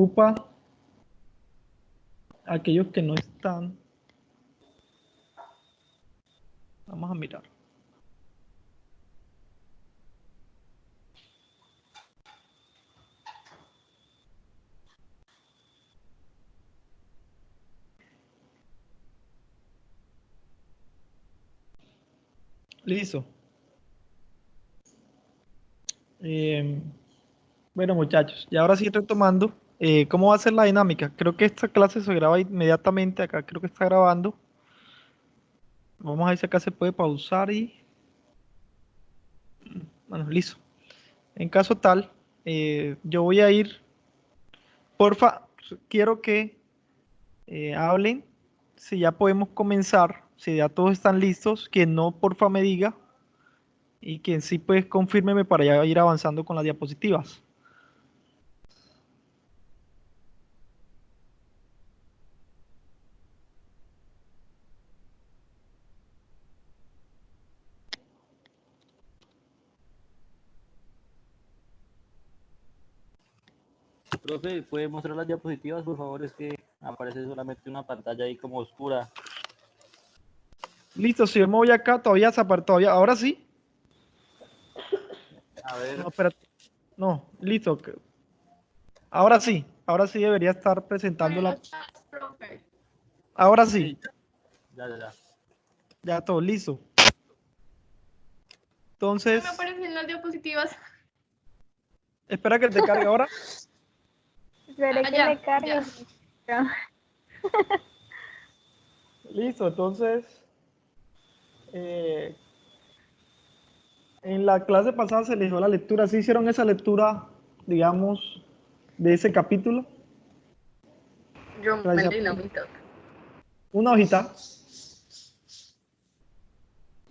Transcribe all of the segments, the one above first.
preocupa aquellos que no están. Vamos a mirar. Listo. Bueno, muchachos, y ahora sí retomando, ¿cómo va a ser la dinámica? Creo que esta clase se graba inmediatamente, acá creo que está grabando. Vamos a ver si acá se puede pausar y... Bueno, listo. En caso tal, yo voy a ir, porfa, quiero que hablen, si ya podemos comenzar, si ya todos están listos, quien no, porfa me diga, y quien sí, pues confírmeme para ya ir avanzando con las diapositivas. Profe, ¿puede mostrar las diapositivas, por favor? Es que aparece solamente una pantalla ahí como oscura. Listo, si yo me voy acá, todavía se apartó, todavía, ahora sí. A ver, No, espérate. No, listo. Ahora sí debería estar presentándola. Profe. Ahora sí, sí, ya. ya todo listo. No Entonces, me aparecen las diapositivas. espera que te cargue ahora. Esperé que Ya, le cargue. Listo, entonces, eh, en la clase pasada se les dio la lectura. ¿Sí hicieron esa lectura, digamos, de ese capítulo? Yo me leí la mitad. Una hojita.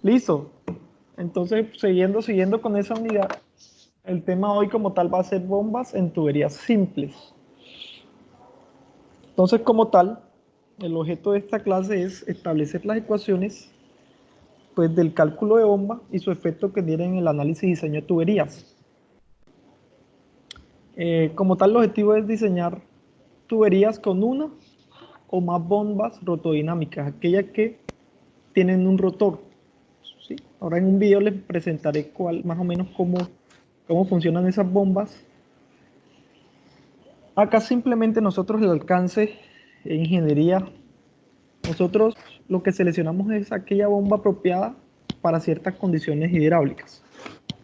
Listo. Entonces, siguiendo con esa unidad, el tema hoy como tal va a ser bombas en tuberías simples. Entonces, como tal, el objeto de esta clase es establecer las ecuaciones pues, del cálculo de bomba y su efecto que tiene en el análisis y diseño de tuberías. Como tal, el objetivo es diseñar tuberías con una o más bombas rotodinámicas, aquellas que tienen un rotor. ¿Sí? Ahora en un video les presentaré más o menos cómo funcionan esas bombas. Acá simplemente nosotros el alcance en ingeniería, nosotros lo que seleccionamos es aquella bomba apropiada para ciertas condiciones hidráulicas.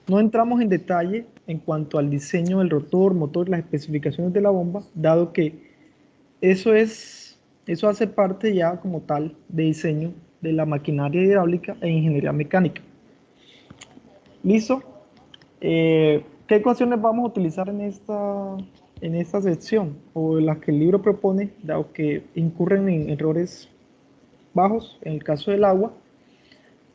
No entramos en detalle en cuanto al diseño del rotor, motor, las especificaciones de la bomba, dado que eso hace parte ya como tal de diseño de la maquinaria hidráulica e ingeniería mecánica. ¿Listo? ¿Qué ecuaciones vamos a utilizar en esta sección? O las que el libro propone, dado que incurren en errores bajos, en el caso del agua,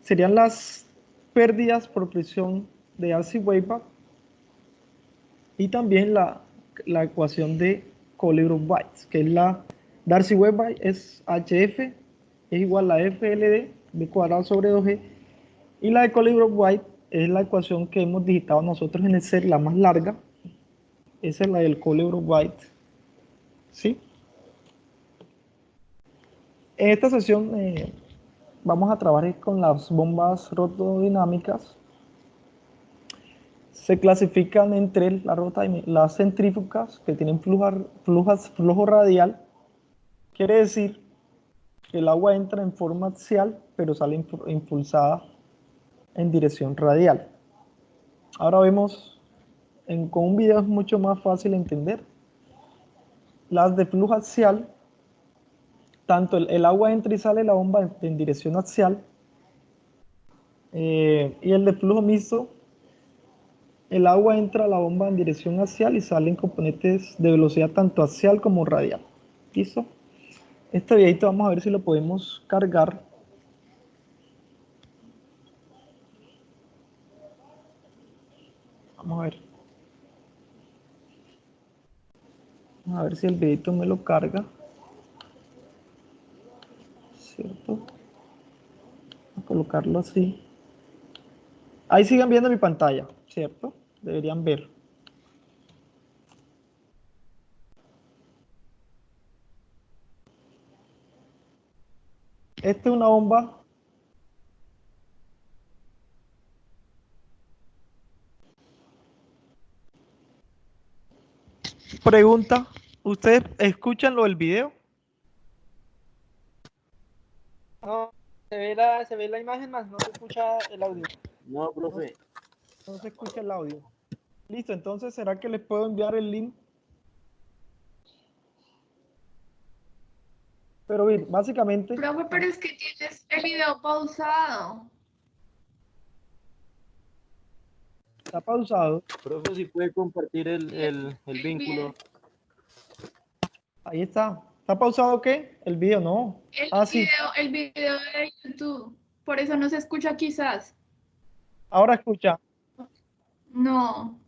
serían las pérdidas por presión de Darcy-Weisbach y también la ecuación de Colebrook-White, que es la Darcy-Weisbach es HF es igual a FLD B cuadrado sobre 2G, y la de Colebrook-White es la ecuación que hemos digitado nosotros en Excel, la más larga. Esa es la del Colebrook-White, ¿sí? En esta sesión vamos a trabajar con las bombas rotodinámicas. Se clasifican entre las centrífugas, que tienen flujo radial. Quiere decir que el agua entra en forma axial, pero sale impulsada en dirección radial. Ahora vemos, con un video es mucho más fácil entender. Las de flujo axial, tanto el agua entra y sale la bomba en dirección axial, y el de flujo mixto, el agua entra a la bomba en dirección axial y salen componentes de velocidad tanto axial como radial. ¿Listo? Este videito vamos a ver si lo podemos cargar. Vamos a ver. Vamos a ver si el videito me lo carga. ¿Cierto? Voy a colocarlo así. Ahí siguen viendo mi pantalla, ¿cierto? Deberían ver. Esta es una bomba. Pregunta, ¿ustedes escuchan lo del video? No, se ve la imagen más, no se escucha el audio. No, profe. No se escucha el audio. Listo, entonces, ¿será que les puedo enviar el link? Pero bien, básicamente Profe, pero es que tienes el video pausado. está pausado. Profe, si puede compartir el vínculo. Ahí está. ¿Está pausado qué? El video no. Sí. El video de YouTube. Por eso no se escucha quizás. Ahora escucha. No.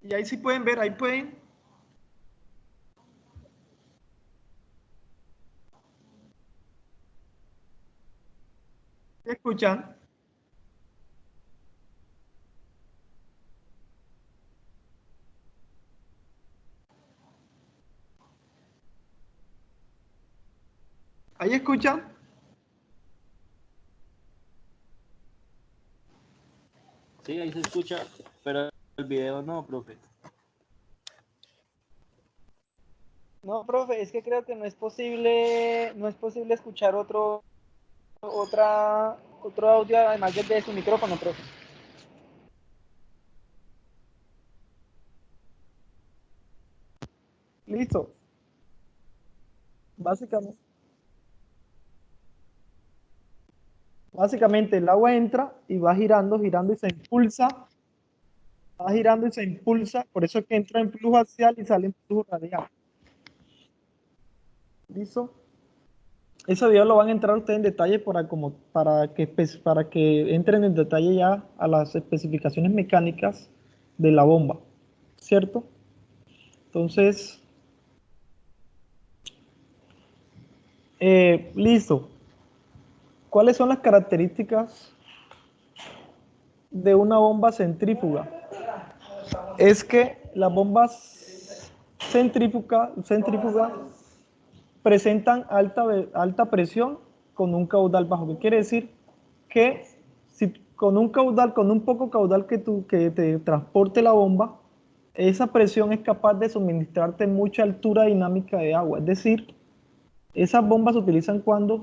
Y ahí sí pueden ver, ahí pueden. ¿Escuchan? ¿Ahí escuchan? Sí, ahí se escucha, pero el video no, profe. No, profe, es que creo que no es posible escuchar otro audio además del de su micrófono, profe. Listo. Básicamente el agua entra y va girando, girando y se impulsa. Va girando y se impulsa. Por eso es que entra en flujo axial y sale en flujo radial. ¿Listo? Ese video lo van a entrar ustedes en detalle para que entren en detalle ya a las especificaciones mecánicas de la bomba, ¿cierto? Entonces, listo. ¿Cuáles son las características de una bomba centrífuga? Es que las bombas centrífugas presentan alta presión con un caudal bajo. ¿Qué quiere decir? Que si con un poco caudal que te transporte la bomba, esa presión es capaz de suministrarte mucha altura dinámica de agua. Es decir, esas bombas se utilizan cuando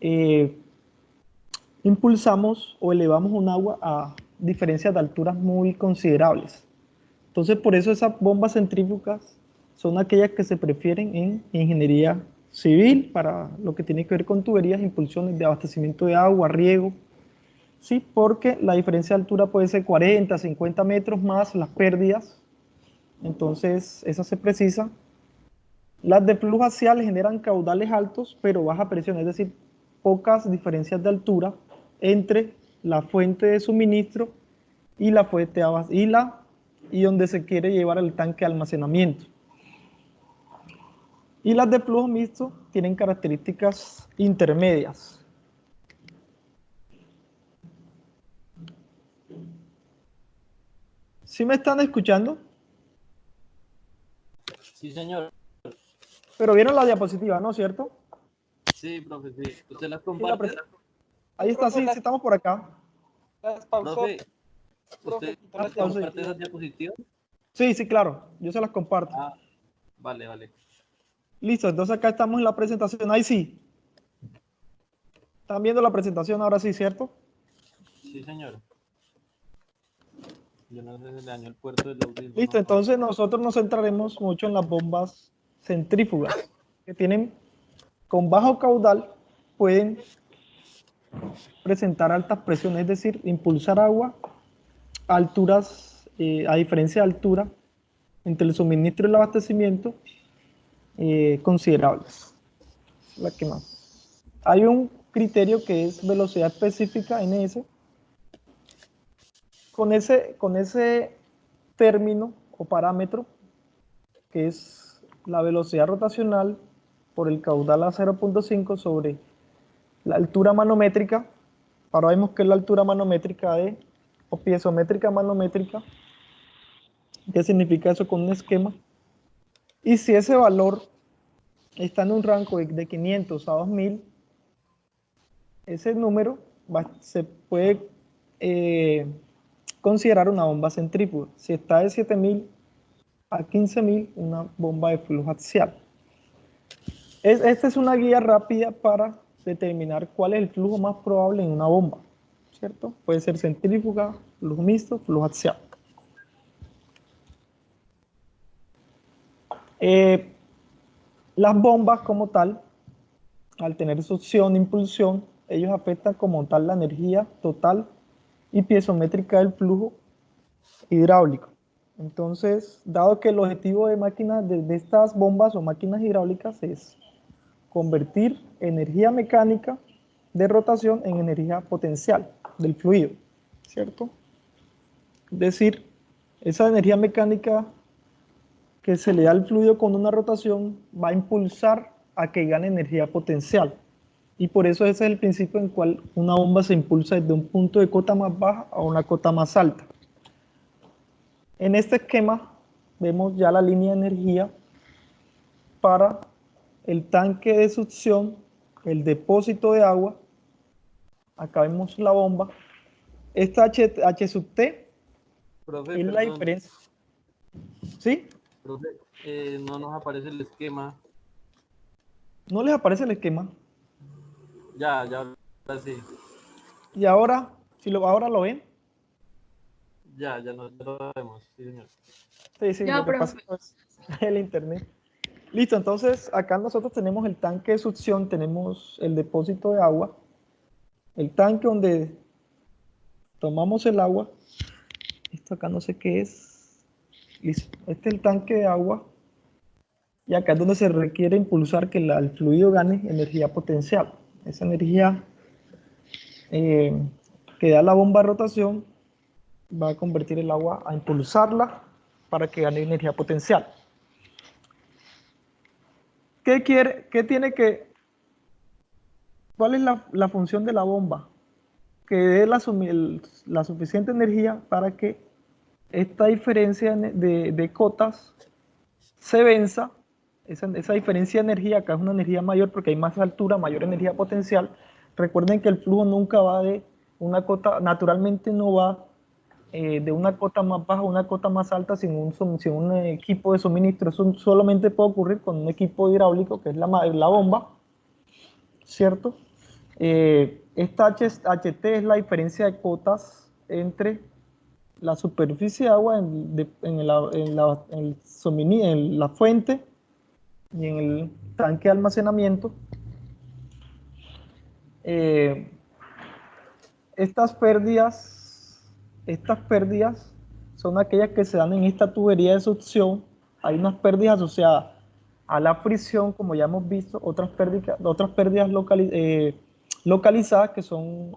eh, impulsamos o elevamos un agua a diferencias de alturas muy considerables. Entonces, por eso esas bombas centrífugas son aquellas que se prefieren en ingeniería civil para lo que tiene que ver con tuberías, impulsiones de abastecimiento de agua, riego. Sí, porque la diferencia de altura puede ser 40, 50 metros más las pérdidas. Entonces, esas se precisan. Las de flujo axial generan caudales altos, pero baja presión, es decir, pocas diferencias de altura entre la fuente de suministro y la fuente y donde se quiere llevar el tanque de almacenamiento. Y las de flujo mixto tienen características intermedias. ¿Sí me están escuchando? Sí, señor. Pero vieron la diapositiva, ¿no es cierto? Sí, profe, sí. ¿Usted las Sí, comparte? ahí está, sí, sí, estamos por acá. Profe, ¿usted Las las pausé. comparte esas diapositivas? Sí, sí, claro, yo se las comparto. Ah, vale, vale. Listo, entonces acá estamos en la presentación. Ahí sí. Están viendo la presentación ahora sí, ¿cierto? Sí, señor. Yo no sé si le dañó el puerto del audífono. Listo, entonces nosotros nos centraremos mucho en las bombas centrífugas, que tienen con bajo caudal, pueden presentar altas presiones, es decir, impulsar agua a alturas, a diferencia de altura entre el suministro y el abastecimiento, considerables. La que más. Hay un criterio que es velocidad específica, NS, con ese término o parámetro, que es la velocidad rotacional por el caudal a 0.5 sobre la altura manométrica. Ahora vemos que es la altura manométrica o piezométrica manométrica. ¿Qué significa eso con un esquema? Y si ese valor está en un rango de 500 a 2000, ese número se puede considerar una bomba centrífuga. Si está de 7000 a 15000, una bomba de flujo axial. Esta es una guía rápida para determinar cuál es el flujo más probable en una bomba, ¿cierto? Puede ser centrífuga, flujo mixto, flujo axial. Las bombas como tal, al tener succión e impulsión, ellos afectan como tal la energía total y piezométrica del flujo hidráulico. Entonces, dado que el objetivo de máquinas de estas bombas o máquinas hidráulicas es convertir energía mecánica de rotación en energía potencial del fluido, ¿cierto? Es decir, esa energía mecánica que se le da al fluido con una rotación va a impulsar a que gane energía potencial. Y por eso ese es el principio en el cual una bomba se impulsa desde un punto de cota más baja a una cota más alta. En este esquema vemos ya la línea de energía para el tanque de succión, el depósito de agua. Acá vemos la bomba. Esta H sub T Profe, es la perdón, diferencia. ¿Sí? profe, no nos aparece el esquema. ¿No les aparece el esquema? Ya, ahora sí. Y ahora, ahora lo ven. Ya lo vemos. Sí, señor. Sí, Ya, lo que pasa profe. es el internet. Listo, entonces acá nosotros tenemos el tanque de succión, tenemos el depósito de agua, el tanque donde tomamos el agua. Esto acá no sé qué es. Listo, este es el tanque de agua. Y acá es donde se requiere impulsar que el fluido gane energía potencial. Esa energía que da la bomba de rotación va a convertir el agua a impulsarla para que gane energía potencial. ¿Cuál es la función de la bomba? Que dé la suficiente energía para que esta diferencia de cotas se venza. Esa diferencia de energía, acá es una energía mayor porque hay más altura, mayor energía potencial. Recuerden que el flujo nunca va de una cota, naturalmente no va de una cota más baja a una cota más alta sin un equipo de suministro. Eso solamente puede ocurrir con un equipo hidráulico, que es la bomba, ¿cierto? Esta HT es la diferencia de cotas entre la superficie de agua en la fuente y en el tanque de almacenamiento. Estas pérdidas son aquellas que se dan en esta tubería de succión. Hay unas pérdidas asociadas a la fricción, como ya hemos visto, otras pérdidas localizadas que son,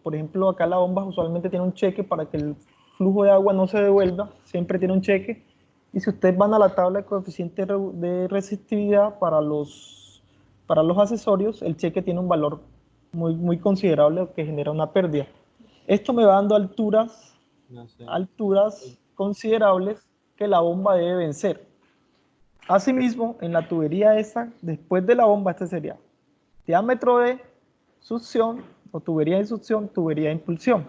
por ejemplo, acá la bomba usualmente tiene un cheque para que el flujo de agua no se devuelva, siempre tiene un cheque. Y si ustedes van a la tabla de coeficiente de resistividad para los accesorios, el cheque tiene un valor muy considerable que genera una pérdida. Esto me va dando alturas considerables que la bomba debe vencer. Asimismo, en la tubería esta, después de la bomba, este sería diámetro de succión o tubería de succión, tubería de impulsión.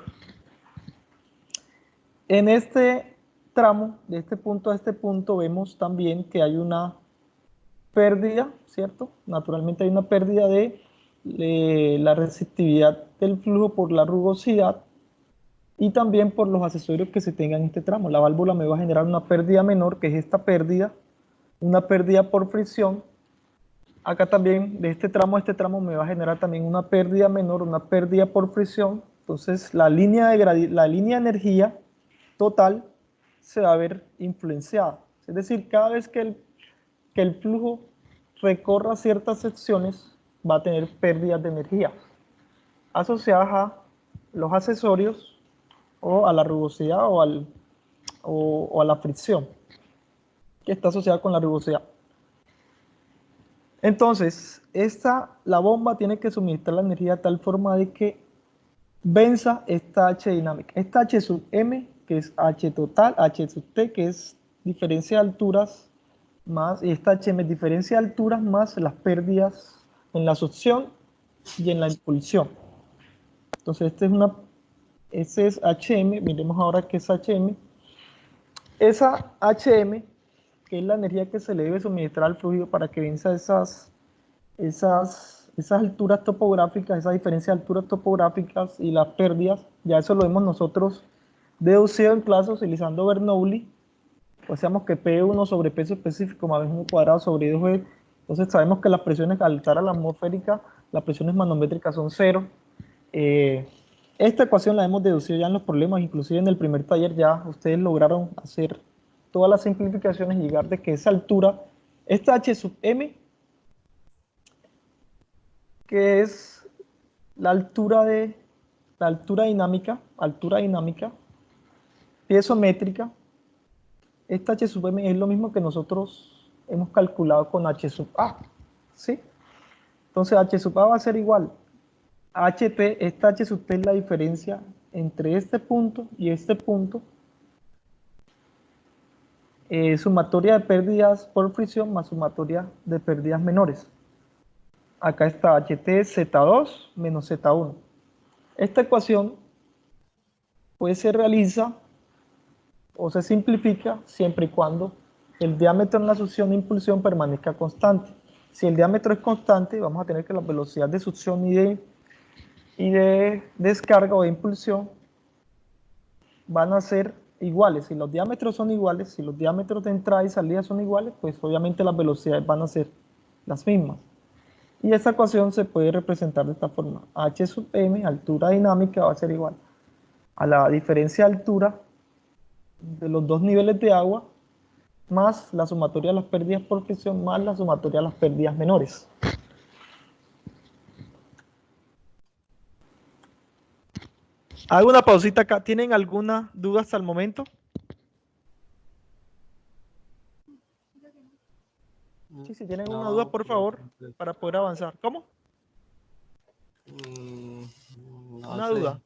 En este tramo, de este punto a este punto, vemos también que hay una pérdida, ¿cierto? Naturalmente hay una pérdida de la resistividad del flujo por la rugosidad y también por los accesorios que se tengan en este tramo. La válvula me va a generar una pérdida menor, que es esta pérdida, una pérdida por fricción. Acá también, de este tramo a este tramo, me va a generar también una pérdida menor, una pérdida por fricción. Entonces, la línea de energía total se va a ver influenciada. Es decir, cada vez que el flujo recorra ciertas secciones, va a tener pérdidas de energía asociadas a los accesorios o a la rugosidad o a la fricción, que está asociada con la rugosidad. Entonces, la bomba tiene que suministrar la energía de tal forma de que venza esta H dinámica. Esta H sub M, que es H total, H sub T, que es diferencia de alturas, más, y esta HM es diferencia de alturas más las pérdidas en la succión y en la impulsión. Entonces, ese es HM, miremos ahora qué es HM. Esa HM, que es la energía que se le debe suministrar al fluido para que venza esas alturas topográficas, esa diferencia de alturas topográficas y las pérdidas, ya eso lo hemos nosotros deducido en clase utilizando Bernoulli. Pues sabemos que P1 sobre peso específico más B1 cuadrado sobre 2G. Entonces sabemos que las presiones al estar a la atmosférica, las presiones manométricas son cero. Esta ecuación la hemos deducido ya en los problemas, inclusive en el primer taller ya ustedes lograron hacer todas las simplificaciones y llegar de que esa altura, esta H sub M, que es la altura dinámica, piezométrica, esta H sub M es lo mismo que nosotros hemos calculado con H sub A, ¿sí? Entonces H sub A va a ser igual a HT, esta H sub T es la diferencia entre este punto y este punto, sumatoria de pérdidas por fricción más sumatoria de pérdidas menores. Acá está HT Z2 menos Z1. Esta ecuación pues se realiza o se simplifica siempre y cuando el diámetro en la succión e impulsión permanezca constante. Si el diámetro es constante, vamos a tener que la velocidad de succión y de descarga o de impulsión van a ser iguales. Si los diámetros son iguales, si los diámetros de entrada y salida son iguales, pues obviamente las velocidades van a ser las mismas. Y esta ecuación se puede representar de esta forma. H sub M, altura dinámica, va a ser igual a la diferencia de altura de los dos niveles de agua más la sumatoria de las pérdidas por fricción más la sumatoria de las pérdidas menores. Hago una pausita acá. ¿Tienen alguna duda hasta el momento? Sí, si tienen una duda, por favor, para poder avanzar. ¿Cómo? No ¿Una sé. duda?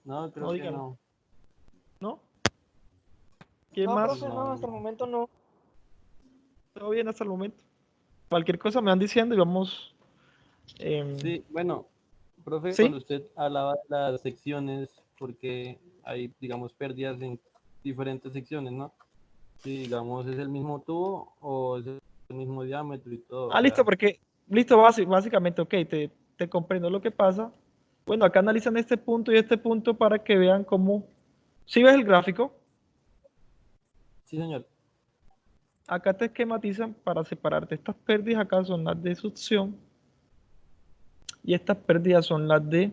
No, creo No, que díganlo. no. ¿No? ¿Quién No, más? profe, no, hasta el momento no. Todo bien hasta el momento. Cualquier cosa me van diciendo y vamos. Sí, bueno, profe, ¿Sí? cuando usted hablaba de las secciones, porque hay, digamos, pérdidas en diferentes secciones, ¿no? Si, digamos, es el mismo tubo o es el mismo diámetro y todo. O Listo, sea, porque. Listo, básicamente, ok, te comprendo lo que pasa. Bueno, acá analizan este punto y este punto para que vean cómo. ¿Sí ves el gráfico? sí, señor. Acá te esquematizan para separarte. Estas pérdidas acá son las de succión y estas pérdidas son las de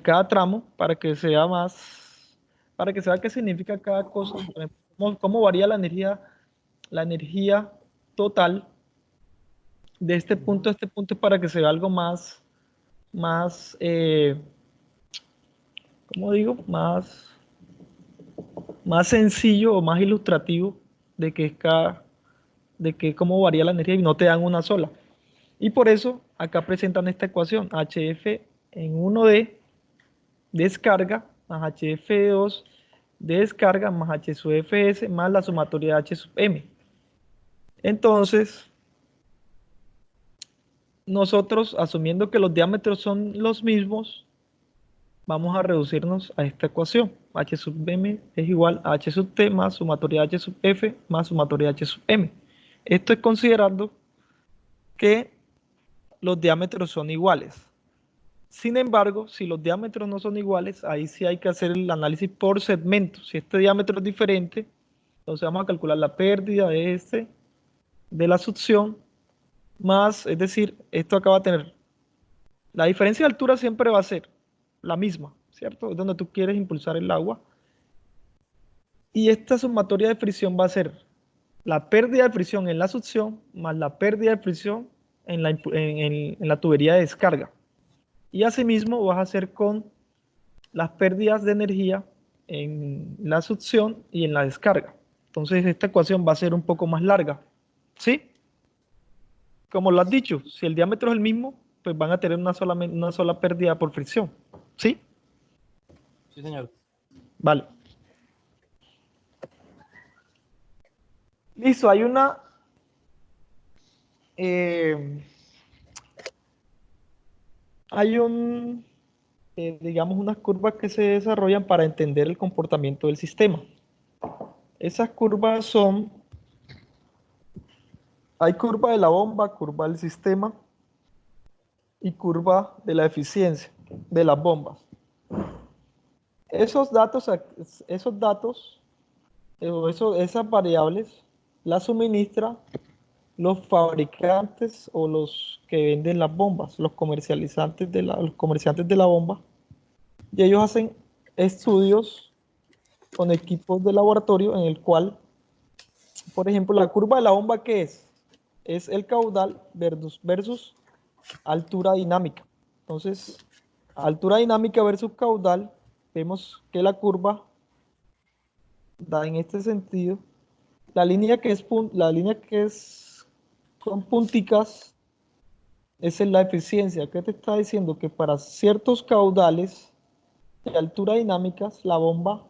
cada tramo para que sea más, para que sea qué significa cada cosa, por ejemplo, cómo varía la energía total de este punto a este punto para que sea algo más, ¿cómo digo? Más sencillo o más ilustrativo de que de que cómo varía la energía y no te dan una sola. Y por eso acá presentan esta ecuación, HF en 1D descarga más HF2 de descarga más H sub Fs más la sumatoria de H sub M. Entonces, nosotros, asumiendo que los diámetros son los mismos, vamos a reducirnos a esta ecuación. H sub M es igual a H sub T más sumatoria de H sub F más sumatoria de H sub M. Esto es considerando que los diámetros son iguales. Sin embargo, si los diámetros no son iguales, ahí sí hay que hacer el análisis por segmento. Si este diámetro es diferente, entonces vamos a calcular la pérdida de la succión, más, es decir, esto acá va a tener, la diferencia de altura siempre va a ser la misma, ¿cierto? Es donde tú quieres impulsar el agua. Y esta sumatoria de fricción va a ser la pérdida de fricción en la succión más la pérdida de fricción en la tubería de descarga. Y asimismo vas a hacer con las pérdidas de energía en la succión y en la descarga. Entonces esta ecuación va a ser un poco más larga, ¿sí? Como lo has dicho, si el diámetro es el mismo, pues van a tener una sola pérdida por fricción, ¿sí? Sí, señor. Vale. Listo, eh, hay digamos, unas curvas que se desarrollan para entender el comportamiento del sistema. Esas curvas hay curva de la bomba, curva del sistema y curva de la eficiencia de las bombas. Esos datos, esas variables las suministra los fabricantes o los que venden las bombas, los los comerciantes de la bomba, y ellos hacen estudios con equipos de laboratorio en el cual, por ejemplo, la curva de la bomba, ¿qué es? Es el caudal versus altura dinámica. Entonces, altura dinámica versus caudal, vemos que la curva da en este sentido. La línea que es con punticas, esa es la eficiencia. ¿Qué te está diciendo? Que para ciertos caudales de altura dinámicas, la bomba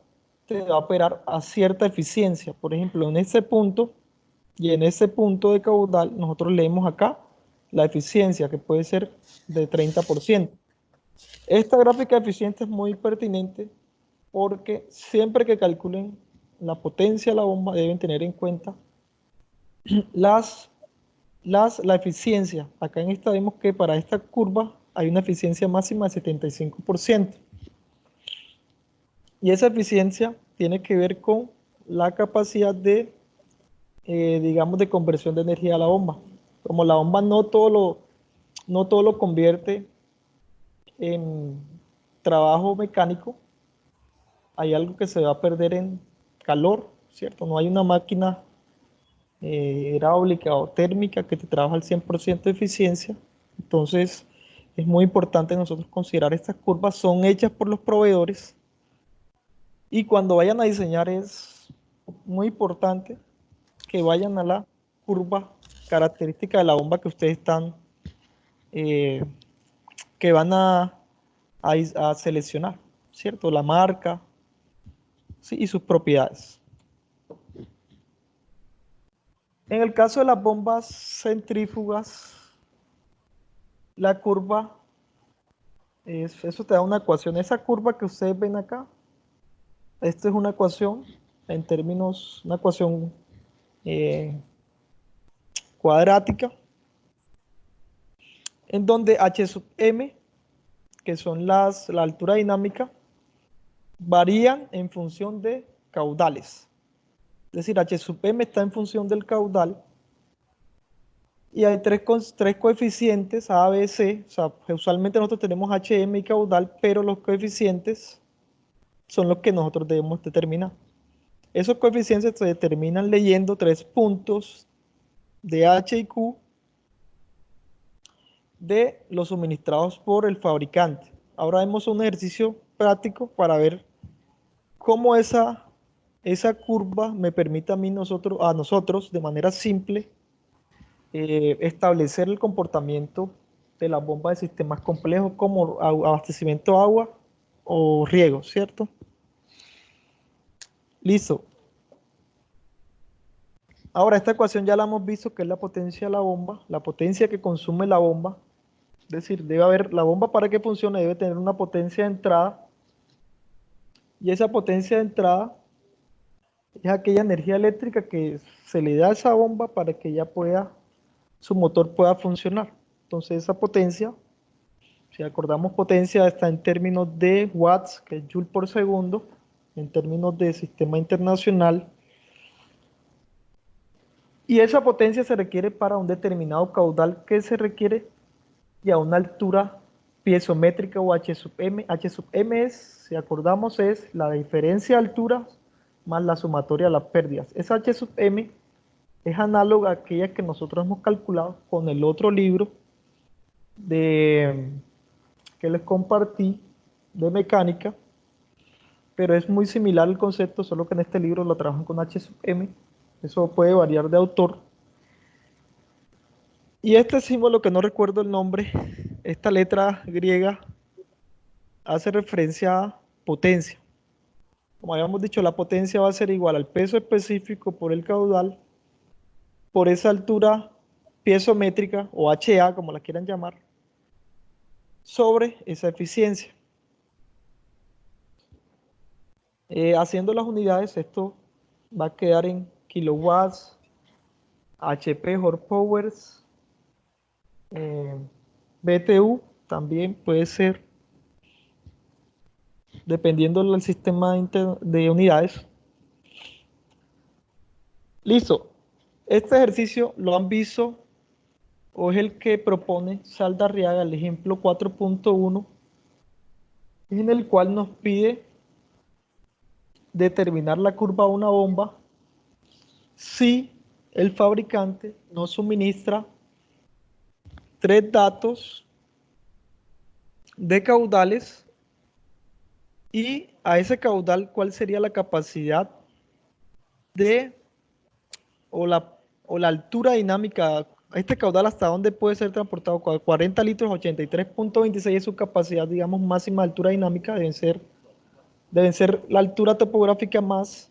te va a operar a cierta eficiencia. Por ejemplo, en ese punto y en ese punto de caudal, nosotros leemos acá la eficiencia, que puede ser de 30%. Esta gráfica de eficiencia es muy pertinente porque siempre que calculen la potencia de la bomba deben tener en cuenta la eficiencia. Acá en esta vemos que para esta curva hay una eficiencia máxima de 75%. Y esa eficiencia tiene que ver con la capacidad digamos, de conversión de energía a la bomba. Como la bomba no todo lo convierte en trabajo mecánico, hay algo que se va a perder en calor, ¿cierto? No hay una máquina hidráulica o térmica que te trabaja al 100% de eficiencia. Entonces, es muy importante nosotros considerar estas curvas, son hechas por los proveedores y cuando vayan a diseñar es muy importante que vayan a la curva característica de la bomba que ustedes eh, que van a seleccionar, ¿cierto? La marca, ¿sí? Y sus propiedades. En el caso de las bombas centrífugas, la curva, eso te da una ecuación. Esa curva que ustedes ven acá, esta es una ecuación en términos, una ecuación eh, cuadrática, en donde H sub m, que son la altura dinámica, varían en función de caudales. Es decir, H sub m está en función del caudal y hay tres coeficientes A, B, C. O sea, usualmente nosotros tenemos HM y caudal, pero los coeficientes son los que nosotros debemos determinar. Esos coeficientes se determinan leyendo 3 puntos de H y Q de los suministrados por el fabricante. Ahora vemos un ejercicio práctico para ver cómo esa curva me permite a nosotros de manera simple establecer el comportamiento de las bombas de sistemas complejos como abastecimiento de agua o riego, ¿cierto? Listo. Ahora, esta ecuación ya la hemos visto, que es la potencia de la bomba, la potencia que consume la bomba. Es decir, debe haber, la bomba para que funcione debe tener una potencia de entrada. Y esa potencia de entrada es aquella energía eléctrica que se le da a esa bomba para que ella su motor pueda funcionar. Entonces esa potencia, si acordamos potencia, está en términos de watts, que es joule por segundo, en términos de sistema internacional. Y esa potencia se requiere para un determinado caudal que se requiere y a una altura piezométrica o H sub m. H sub m es, si acordamos, es la diferencia de altura más la sumatoria de las pérdidas. Esa H sub m es análoga a aquella que nosotros hemos calculado con el otro libro que les compartí de mecánica, pero es muy similar el concepto, solo que en este libro lo trabajan con H sub m. Eso puede variar de autor. Y este símbolo, que no recuerdo el nombre, esta letra griega hace referencia a potencia. Como habíamos dicho, la potencia va a ser igual al peso específico por el caudal, por esa altura piezométrica o HA, como la quieran llamar, sobre esa eficiencia. Haciendo las unidades, esto va a quedar en kilowatts, HP, horsepowers, BTU también puede ser, dependiendo del sistema de unidades. Listo. Este ejercicio lo han visto o es el que propone Saldarriaga, el ejemplo 4.1, en el cual nos pide determinar la curva de una bomba si el fabricante nos suministra 3 datos de caudales y a ese caudal cuál sería la capacidad de o la altura dinámica, este caudal hasta dónde puede ser transportado, 40 litros, 83.26 es su capacidad, digamos, máxima de altura dinámica, deben ser la altura topográfica más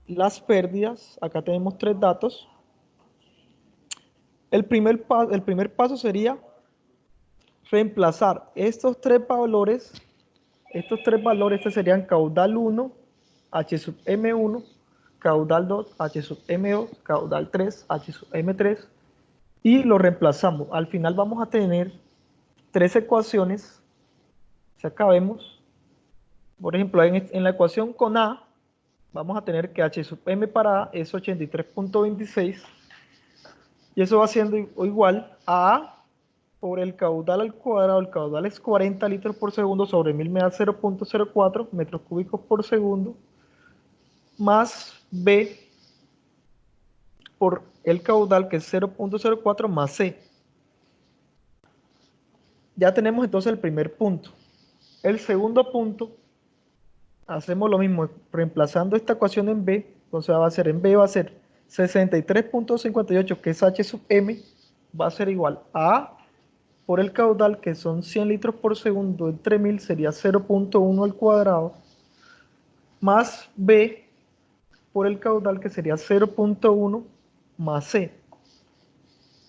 las pérdidas. Acá tenemos 3 datos. El primer paso sería reemplazar estos tres valores, estos serían caudal 1, H sub M1, caudal 2, H sub M2, caudal 3, H sub M3, y lo reemplazamos. Al final vamos a tener 3 ecuaciones, si acá vemos, por ejemplo, en la ecuación con A, vamos a tener que H sub M para A es 83.26, y eso va siendo igual a A por el caudal al cuadrado. El caudal es 40 litros por segundo, sobre 1000 me da 0.04 metros cúbicos por segundo, más B por el caudal, que es 0.04, más C. Ya tenemos entonces el primer punto. El segundo punto, hacemos lo mismo, reemplazando esta ecuación en B, entonces en B va a ser 63.58, que es H sub M, va a ser igual a A por el caudal, que son 100 litros por segundo, entre 1000 sería 0.1 al cuadrado, más B por el caudal, que sería 0.1 más C.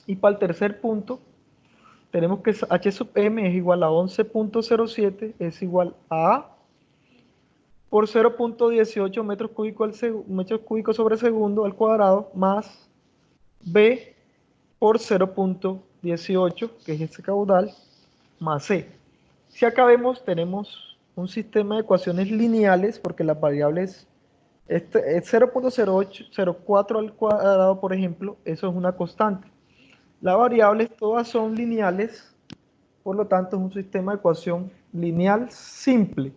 Y para el tercer punto, tenemos que H sub M es igual a 11.07, es igual a A por 0.18 metros cúbicos sobre segundo al cuadrado, más B por 0.18, que es ese caudal, más C. Si acá vemos, tenemos un sistema de ecuaciones lineales, porque las variables, es 0.0804 al cuadrado, por ejemplo, eso es una constante. Las variables todas son lineales, por lo tanto es un sistema de ecuación lineal simple.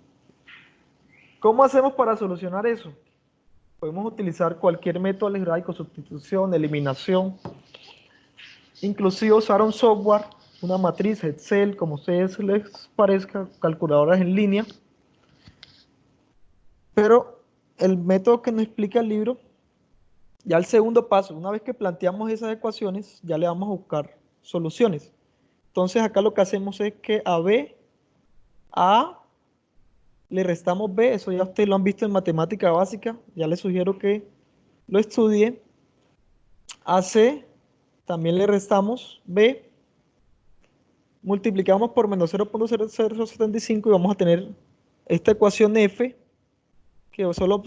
¿Cómo hacemos para solucionar eso? Podemos utilizar cualquier método algebraico, sustitución, eliminación, inclusive usar un software, una matriz, Excel, como a ustedes les parezca, calculadoras en línea. Pero el método que nos explica el libro, ya el segundo paso, una vez que planteamos esas ecuaciones, ya le vamos a buscar soluciones. Entonces acá lo que hacemos es que a A le restamos B, eso ya ustedes lo han visto en matemática básica, ya les sugiero que lo estudien. A C también le restamos B, multiplicamos por menos 0.0075 y vamos a tener esta ecuación F, que solo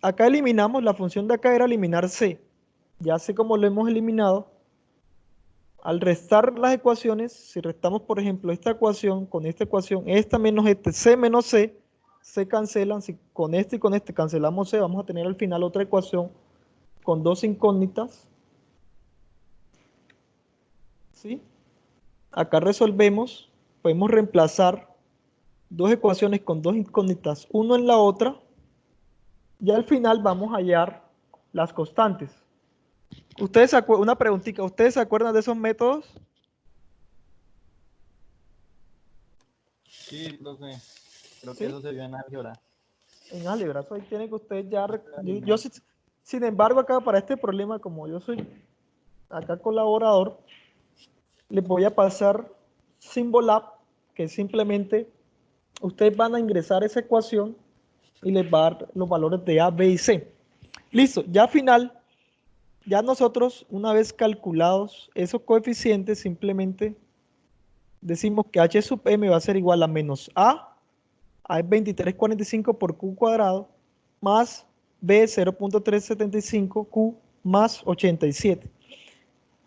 acá eliminamos, la función de acá era eliminar C. Ya sé cómo lo hemos eliminado. Al restar las ecuaciones, si restamos, por ejemplo, esta ecuación con esta ecuación, esta menos este, C menos C, se cancelan. Si con este y con este cancelamos C, vamos a tener al final otra ecuación con dos incógnitas. ¿Sí? Acá resolvemos, podemos reemplazar dos ecuaciones con dos incógnitas, uno en la otra, y al final vamos a hallar las constantes. Una preguntita, ¿ustedes se acuerdan de esos métodos? Sí, profe. Creo ¿Sí? que eso se vio en álgebra. en álgebra. Eso ahí tienen que ustedes ya... Sin embargo, acá para este problema, como yo soy acá colaborador, les voy a pasar Symbolab, que simplemente ustedes van a ingresar esa ecuación y les va a dar los valores de A, B y C. Listo, ya final, ya nosotros, una vez calculados esos coeficientes, simplemente decimos que H sub M va a ser igual a menos A es 2345 por Q cuadrado, más B 0.375 Q más 87.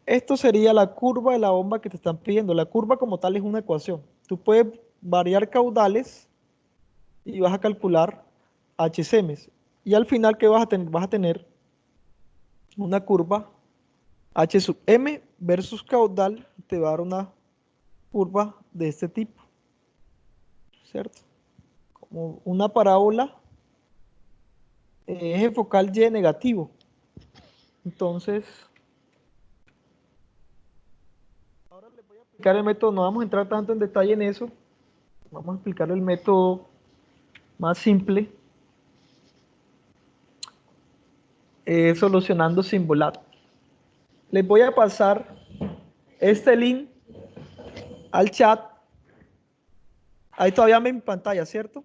Esto sería la curva de la bomba que te están pidiendo. La curva como tal es una ecuación. Tú puedes variar caudales y vas a calcular HCMs. Y al final, ¿qué vas a tener? Vas a tener una curva H sub M versus caudal. Te va a dar una curva de este tipo, ¿cierto? Como una parábola, eje focal Y negativo. Entonces, ahora les voy a explicar el método. No vamos a entrar tanto en detalle en eso. Vamos a explicar el método más simple, solucionando Symbolab. Les voy a pasar este link al chat. Ahí todavía ven mi pantalla, ¿cierto?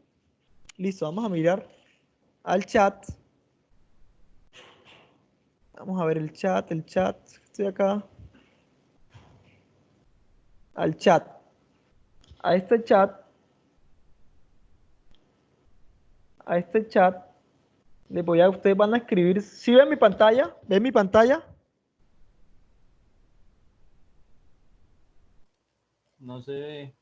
Listo, vamos a mirar al chat. Vamos a ver el chat. Estoy acá. Al chat. A este chat. A este chat. Ustedes van a escribir. ¿Sí ven mi pantalla? ¿Ven mi pantalla? No se ve.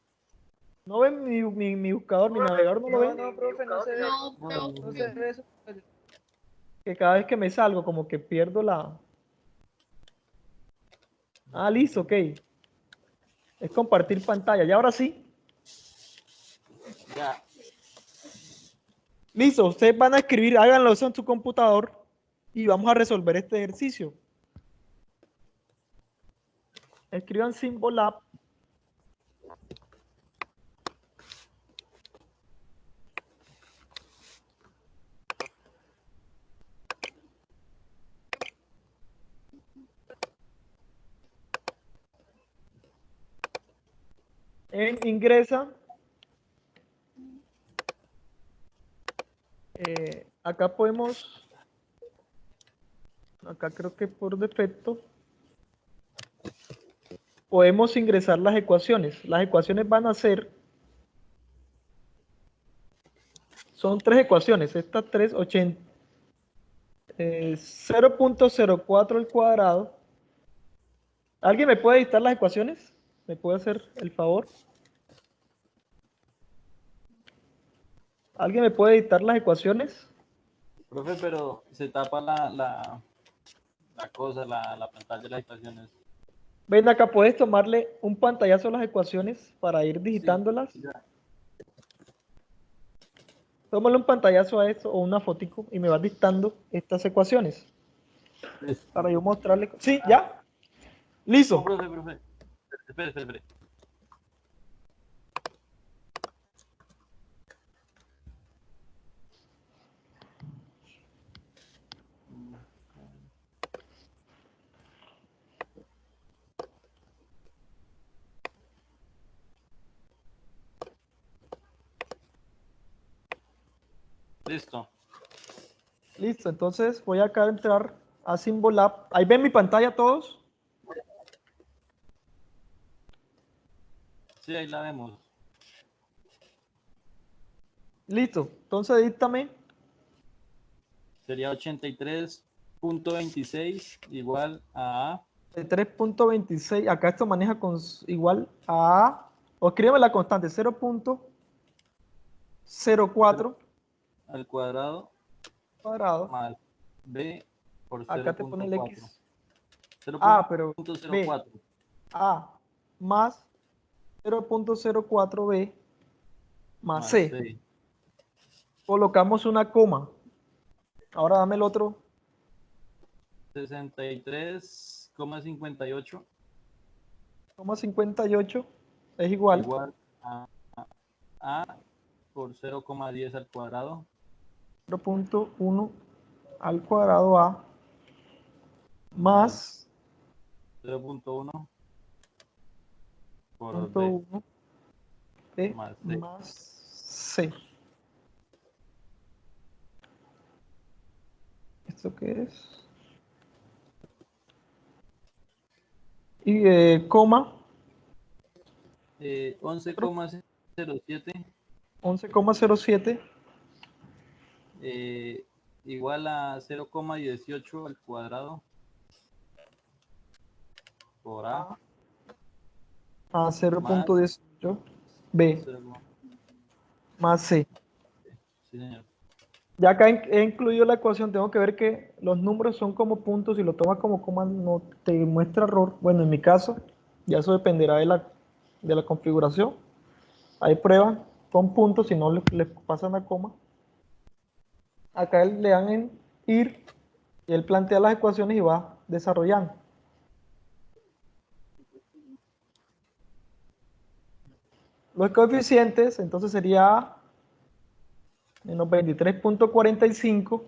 ¿No ven mi buscador, mi navegador? ¿No lo ven? No, profe, no se ve. No, No, No se ve eso. Que cada vez que me salgo, como que pierdo la... Ah, listo, ok. Es compartir pantalla. Y ahora sí. ya. Listo, ustedes van a escribir, háganlo eso en su computador y vamos a resolver este ejercicio. Escriban Symbolab. Ingresa. Acá podemos, acá creo que por defecto, podemos ingresar las ecuaciones. Las ecuaciones van a ser, son tres ecuaciones, estas tres, 0.04 al cuadrado. ¿Alguien me puede dictar las ecuaciones? ¿Me puede hacer el favor? ¿Alguien me puede dictar las ecuaciones? Profe, pero se tapa la cosa, la pantalla de las estaciones. Ven acá, puedes tomarle un pantallazo a las ecuaciones para ir Sí, digitándolas. ya. Tómale un pantallazo a esto o una fotico y me vas dictando estas ecuaciones Listo. para yo mostrarle. Sí, ya. No, Listo. profe. Espere. Listo. Listo. Entonces voy acá a entrar a Symbolab. Ahí ven mi pantalla todos. Sí, ahí la vemos. Listo. Entonces díctame. Sería 83.26 igual a 3.26. Acá esto maneja con igual a. O escríbeme la constante. 0.04 al cuadrado cuadrado. más b por Acá te pone el 0.4. X. Pero B. 0.04 A más 0.04B más más C. c. Colocamos una coma. Ahora dame el otro. 63,58 Coma 58 es igual igual a por 0,10 al cuadrado 0.1 al cuadrado A más 0.1 por punto B 1 B más C. más C. ¿Esto qué es? Y coma 11,07 11,07 igual a 0,18 al cuadrado por A a más 0.18 B 0, más C. sí, señor. Ya acá he incluido la ecuación, tengo que ver que los números son como puntos, si lo tomas como coma no te muestra error. Bueno, en mi caso, ya eso dependerá de la configuración. Hay pruebas con puntos, si no le pasan a coma. Acá le dan en ir y él plantea las ecuaciones y va desarrollando. Los coeficientes, entonces sería A menos 23.45,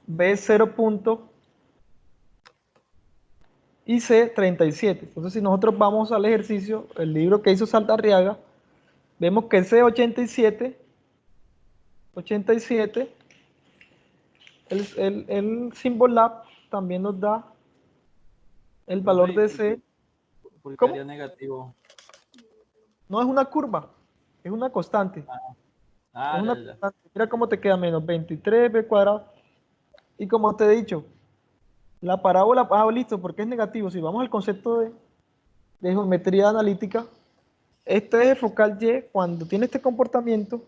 B 0. Y C 37. Entonces, si nosotros vamos al ejercicio, el libro que hizo Saldarriaga, vemos que C 87, el Symbol Lab también nos da el valor Profe, de C. ¿por qué ¿Cómo? haría negativo? No es una curva, es una constante. Es Ya, una ya, ya. constante. Mira cómo te queda menos 23 b cuadrado. Y como te he dicho, la parábola, listo, porque es negativo. Si vamos al concepto de geometría analítica, este eje focal Y, cuando tiene este comportamiento,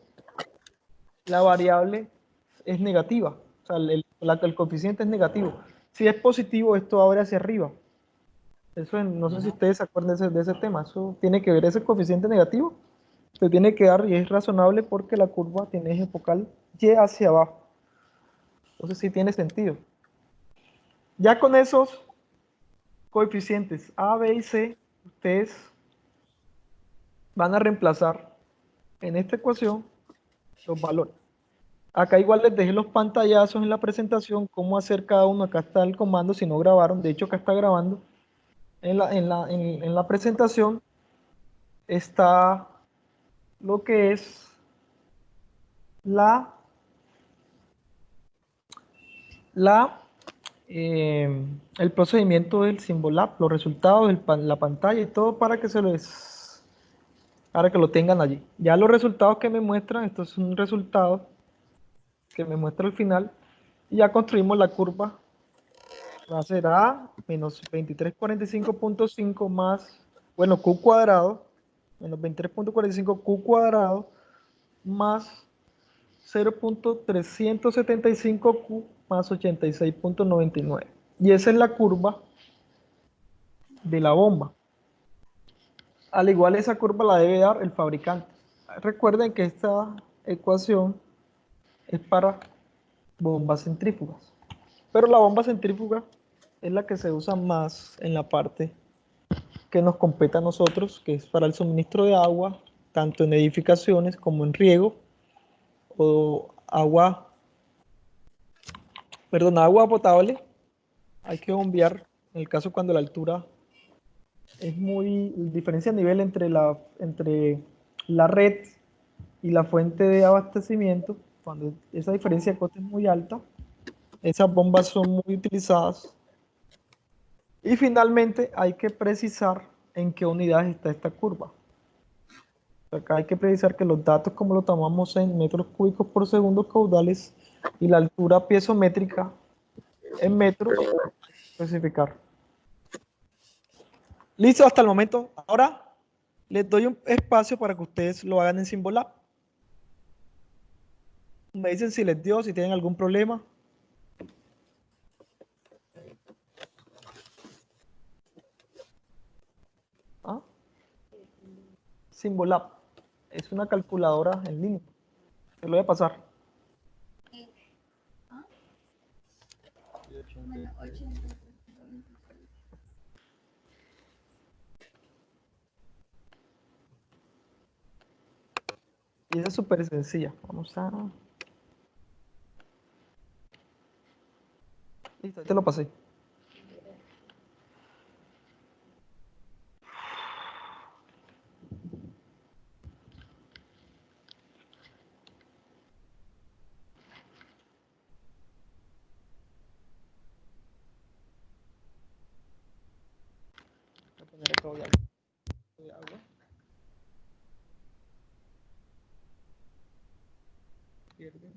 la variable es negativa. O sea, el coeficiente es negativo. Si es positivo, esto abre hacia arriba. Eso no sé si Ujú. ustedes se acuerdan de ese tema. Eso tiene que ver ese coeficiente negativo. Se tiene que dar y es razonable porque la curva tiene eje focal Y hacia abajo. Entonces sí tiene sentido. Ya con esos coeficientes A, B y C, ustedes van a reemplazar en esta ecuación los valores. Acá igual les dejé los pantallazos en la presentación, cómo hacer cada uno. Acá está el comando, si no grabaron, de hecho acá está grabando. En la presentación está lo que es la, la, el procedimiento del Symbolab, los resultados, la pantalla y todo para que lo tengan allí. Ya los resultados que me muestran, esto es un resultado que me muestra al final, y ya construimos la curva. Va a ser A menos 2345.5 más, bueno, Q cuadrado, menos 23.45 Q cuadrado más 0.375 Q más 86.99. Y esa es la curva de la bomba. Al igual esa curva la debe dar el fabricante. Recuerden que esta ecuación es para bombas centrífugas. Pero la bomba centrífuga es la que se usa más en la parte que nos compete a nosotros, que es para el suministro de agua, tanto en edificaciones como en riego, o agua potable. Hay que bombear, en el caso cuando la altura es muy, diferencia de nivel entre la red y la fuente de abastecimiento, cuando esa diferencia de coste es muy alta, esas bombas son muy utilizadas. Y finalmente hay que precisar en qué unidades está esta curva. Acá hay que precisar que los datos, como lo tomamos en metros cúbicos por segundo caudales y la altura piezométrica en metros, especificar. Listo hasta el momento. Ahora les doy un espacio para que ustedes lo hagan en Symbolab. Me dicen si les dio, si tienen algún problema. ¿Ah? Symbolab es una calculadora en línea. Te lo voy a pasar. Y esa es súper sencilla. Vamos a... Listo, te lo pasé. Voy a poner acá de agua. Pierde.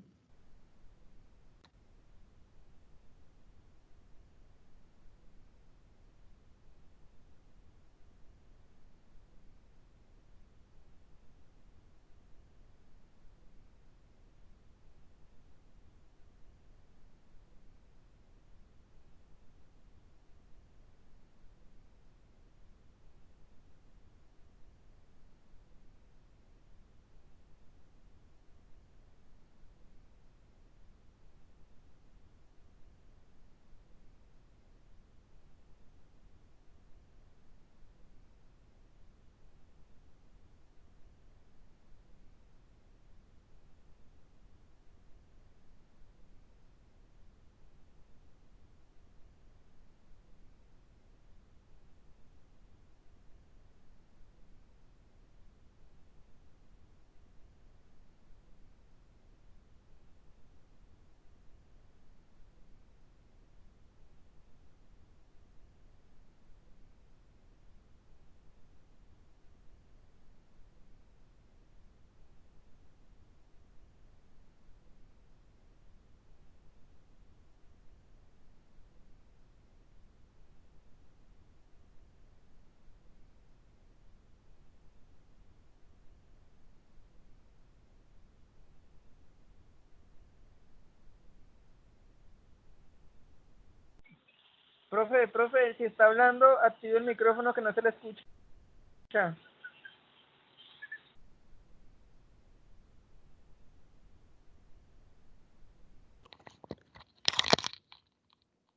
Profe, si está hablando, active el micrófono que no se le escucha.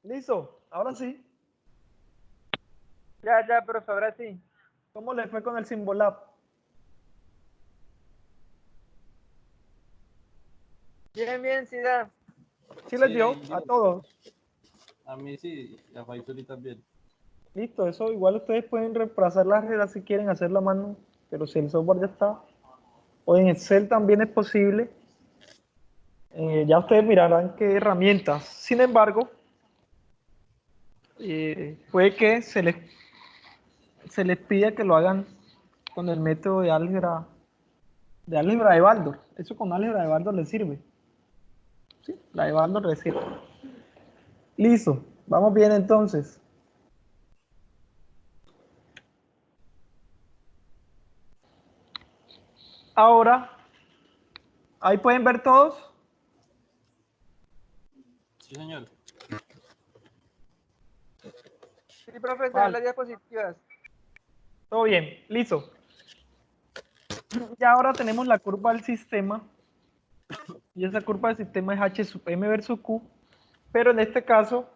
Listo, ahora sí. Ya, profe, ahora sí. ¿Cómo le fue con el Symbolab? Bien, sí da. ¿Sí les Sí, dio ahí a dio. todos? A mí sí, y a Faisuli también. Listo, eso igual ustedes pueden reemplazar las reglas si quieren hacerlo a mano, pero si el software ya está. O en Excel también es posible. Ya ustedes mirarán qué herramientas. Sin embargo, puede que se les pida que lo hagan con el método de álgebra de Baldor. Eso con álgebra de Baldor les sirve. ¿Sí? La de Baldor les sirve. Listo, vamos bien entonces. Ahora, ahí pueden ver todos. Sí, señor. Sí, profe, se ven Vale, las diapositivas. todo bien, listo. Ya ahora tenemos la curva del sistema. Y esa curva del sistema es H sub M versus Q. Pero en este caso,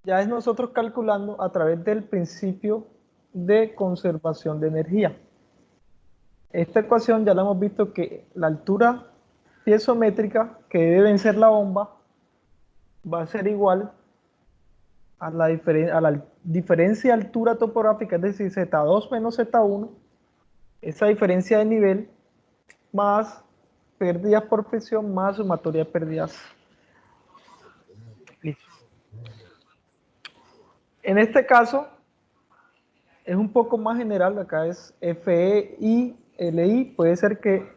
ya es nosotros calculando a través del principio de conservación de energía. Esta ecuación ya la hemos visto que la altura piezométrica que debe vencer la bomba va a ser igual a la diferencia de altura topográfica, es decir, Z2 menos Z1, esa diferencia de nivel, más pérdidas por presión, más sumatoria de pérdidas. Listo. En este caso, es un poco más general, acá es FE y LI, puede ser que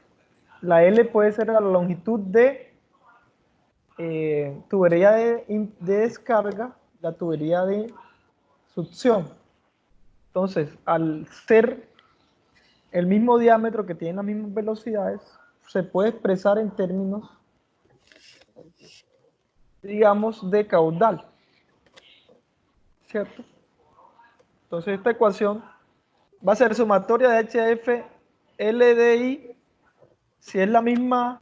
la L puede ser la longitud de tubería de descarga, la tubería de succión. Entonces, al ser el mismo diámetro que tiene las mismas velocidades, se puede expresar en términos, digamos, de caudal, ¿cierto? Entonces, esta ecuación va a ser sumatoria de HF LDI, si es la misma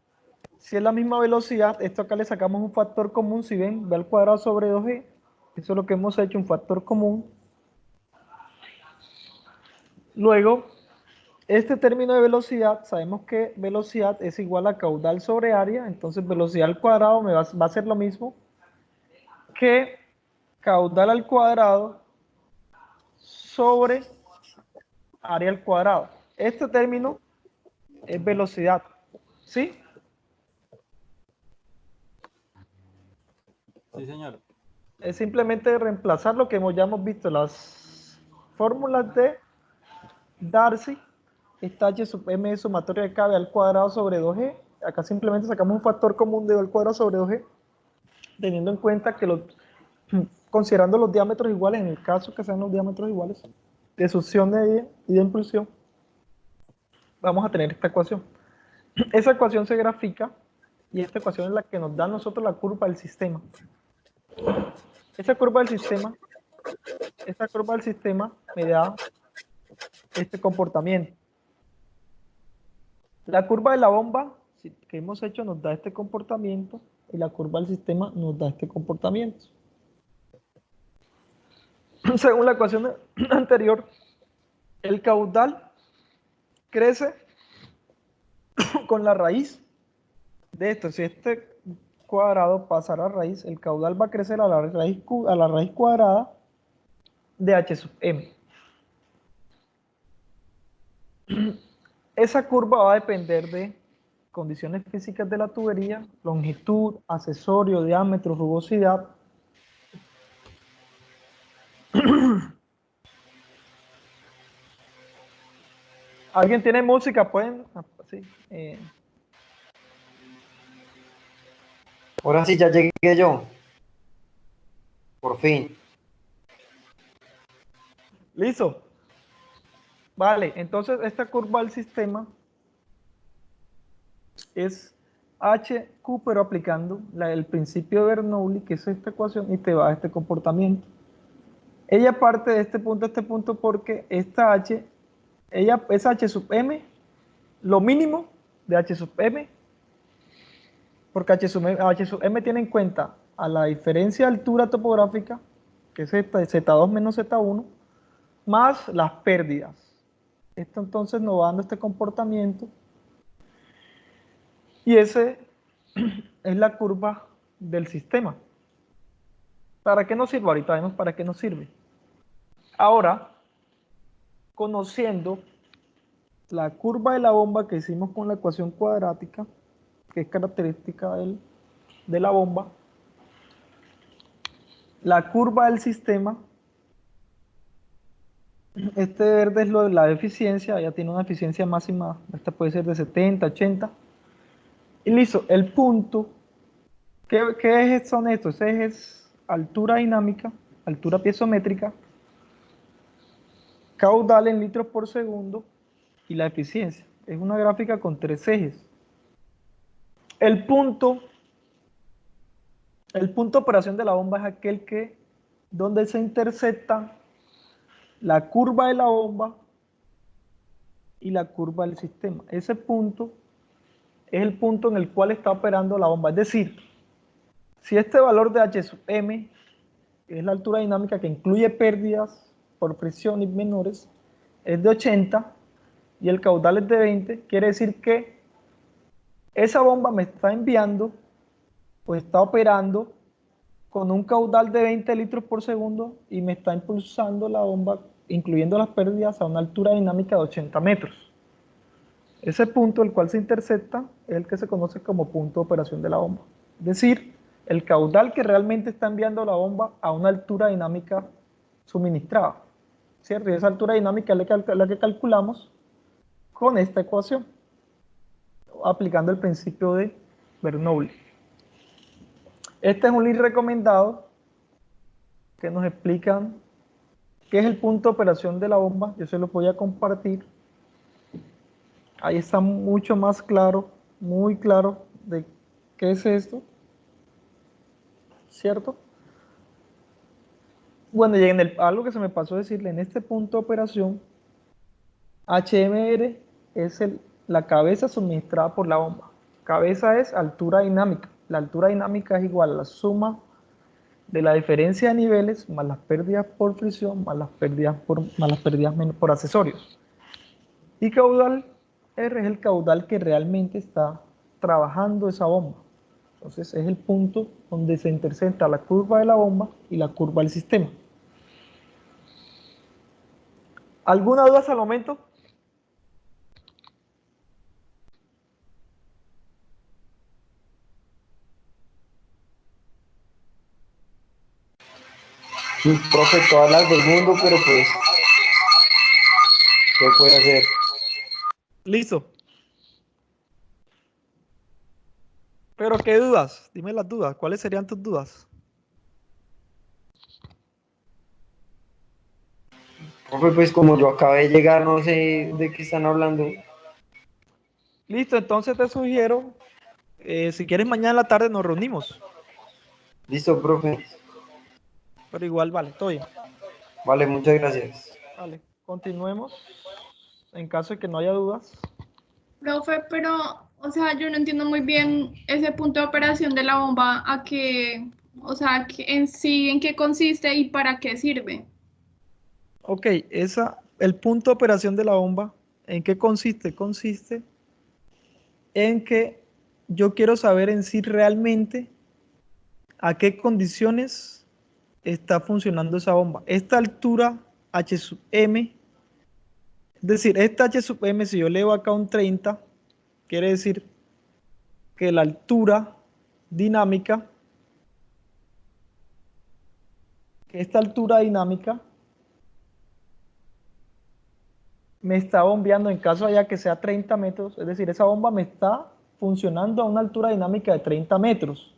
velocidad. Esto acá le sacamos un factor común, si ven, B al cuadrado sobre 2G, eso es lo que hemos hecho, un factor común. Luego, este término de velocidad, sabemos que velocidad es igual a caudal sobre área, entonces velocidad al cuadrado va a ser lo mismo que caudal al cuadrado sobre área al cuadrado. Este término es velocidad, ¿sí? Sí, señor. Es simplemente reemplazar lo que ya hemos visto, las fórmulas de Darcy. Esta h sub m es sumatoria de kb al cuadrado sobre 2g. Acá simplemente sacamos un factor común de b al cuadrado sobre 2g, teniendo en cuenta que considerando los diámetros iguales, en el caso que sean los diámetros iguales, de succión y de impulsión, vamos a tener esta ecuación. Esa ecuación se grafica y esta ecuación es la que nos da a nosotros la curva del sistema. Esa curva del sistema me da este comportamiento. La curva de la bomba que hemos hecho nos da este comportamiento y la curva del sistema nos da este comportamiento. Según la ecuación anterior, el caudal crece con la raíz de esto. Si este cuadrado pasa a la raíz, el caudal va a crecer a la raíz cuadrada de h sub m. Esa curva va a depender de condiciones físicas de la tubería, longitud, accesorio, diámetro, rugosidad. ¿Alguien tiene música? ¿Pueden? Sí, Ahora sí, ya llegué yo. Por fin. ¿Listo? Vale, entonces esta curva del sistema es HQ, pero aplicando el principio de Bernoulli, que es esta ecuación, y te va a este comportamiento. Ella parte de este punto a este punto porque esta H, ella es H sub M, lo mínimo de H sub M, porque H sub M tiene en cuenta a la diferencia de altura topográfica, que es esta, Z2 menos Z1, más las pérdidas. Esto entonces nos va dando este comportamiento. Y ese es la curva del sistema. ¿Para qué nos sirve? Ahorita vemos para qué nos sirve. Ahora, conociendo la curva de la bomba que hicimos con la ecuación cuadrática, que es característica de la bomba, la curva del sistema, este verde es lo de la eficiencia, ya tiene una eficiencia máxima, esta puede ser de 70, 80, y listo, el punto, ¿qué ejes son estos? Ejes altura dinámica, altura piezométrica, caudal en litros por segundo y la eficiencia. Es una gráfica con 3 ejes. El punto de operación de la bomba es aquel donde se intersectan la curva de la bomba y la curva del sistema. Ese punto es el punto en el cual está operando la bomba. Es decir, si este valor de H sub m es la altura dinámica que incluye pérdidas por fricción y menores, es de 80 y el caudal es de 20, quiere decir que esa bomba me está enviando o está operando con un caudal de 20 litros por segundo y me está impulsando la bomba, incluyendo las pérdidas, a una altura dinámica de 80 metros. Ese punto, el cual se intersecta, es el que se conoce como punto de operación de la bomba. Es decir, el caudal que realmente está enviando la bomba a una altura dinámica suministrada, ¿cierto? Y esa altura dinámica es la que calculamos con esta ecuación, aplicando el principio de Bernoulli. Este es un link recomendado que nos explican qué es el punto de operación de la bomba. Yo se lo voy a compartir. Ahí está mucho más claro, muy claro de qué es esto, ¿cierto? Bueno, y algo que se me pasó a decirle, en este punto de operación, HMR es la cabeza suministrada por la bomba. Cabeza es altura dinámica. La altura dinámica es igual a la suma de la diferencia de niveles más las pérdidas por fricción más las pérdidas por accesorios. Y caudal R es el caudal que realmente está trabajando esa bomba. Entonces es el punto donde se intersecta la curva de la bomba y la curva del sistema. ¿Alguna duda hasta el momento? Sí, profe, todas las del mundo, pero pues, ¿qué puede hacer? Listo. ¿Pero qué dudas? Dime las dudas. ¿Cuáles serían tus dudas? Profe, pues como yo acabé de llegar, no sé de qué están hablando. Listo, entonces te sugiero, si quieres mañana en la tarde nos reunimos. Listo, profe. Pero igual, vale, todo bien. Vale, muchas gracias. Vale, continuemos. En caso de que no haya dudas. Profe, pero, o sea, yo no entiendo muy bien ese punto de operación de la bomba, a qué, o sea, en sí, en qué consiste y para qué sirve. Ok, el punto de operación de la bomba, ¿en qué consiste? Consiste en que yo quiero saber en sí realmente a qué condiciones está funcionando esa bomba. Esta altura H sub M, es decir, esta H sub M, si yo elevo acá un 30, quiere decir que la altura dinámica, que esta altura dinámica me está bombeando en caso haya que sea 30 metros, es decir, esa bomba me está funcionando a una altura dinámica de 30 metros.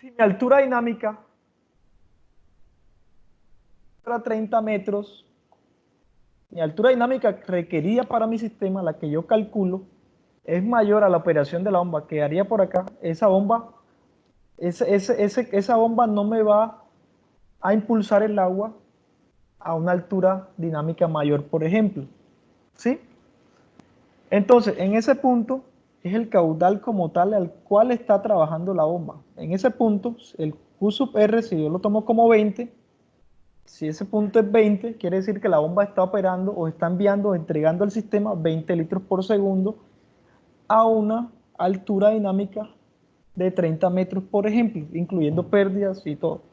Si mi altura dinámica era 30 metros, mi altura dinámica requerida para mi sistema, la que yo calculo, es mayor a la operación de la bomba que haría por acá, esa bomba, esa bomba no me va a impulsar el agua a una altura dinámica mayor, por ejemplo. ¿Sí? Entonces, en ese punto es el caudal como tal al cual está trabajando la bomba. En ese punto, el Q sub R, si yo lo tomo como 20, si ese punto es 20, quiere decir que la bomba está operando o está enviando o entregando al sistema 20 litros por segundo a una altura dinámica de 30 metros, por ejemplo, incluyendo pérdidas y todo.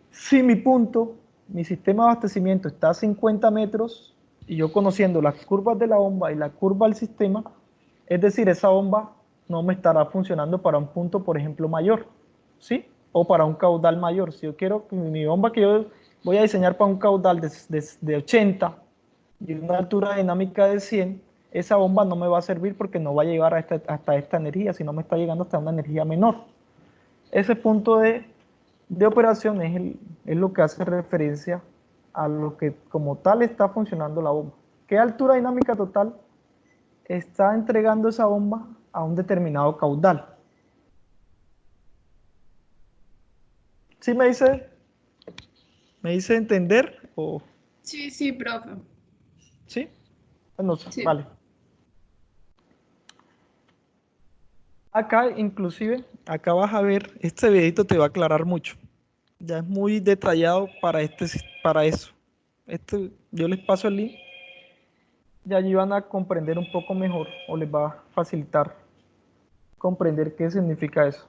Si mi punto, mi sistema de abastecimiento está a 50 metros y yo conociendo las curvas de la bomba y la curva del sistema, es decir, esa bomba no me estará funcionando para un punto, por ejemplo, mayor, ¿sí? O para un caudal mayor. Si yo quiero que mi bomba que yo voy a diseñar para un caudal de 80 y una altura dinámica de 100, esa bomba no me va a servir porque no va a llegar hasta esta energía, sino me está llegando hasta una energía menor. Ese punto de operación es lo que hace referencia a lo que como tal está funcionando la bomba. ¿Qué altura dinámica total está entregando esa bomba a un determinado caudal? ¿Sí me dice entender o Sí, sí, profe. sí? No sé, Sí. vale. Acá inclusive, acá vas a ver, este videito te va a aclarar mucho. Ya es muy detallado para eso. Yo les paso el link y allí van a comprender un poco mejor o les va a facilitar comprender qué significa eso.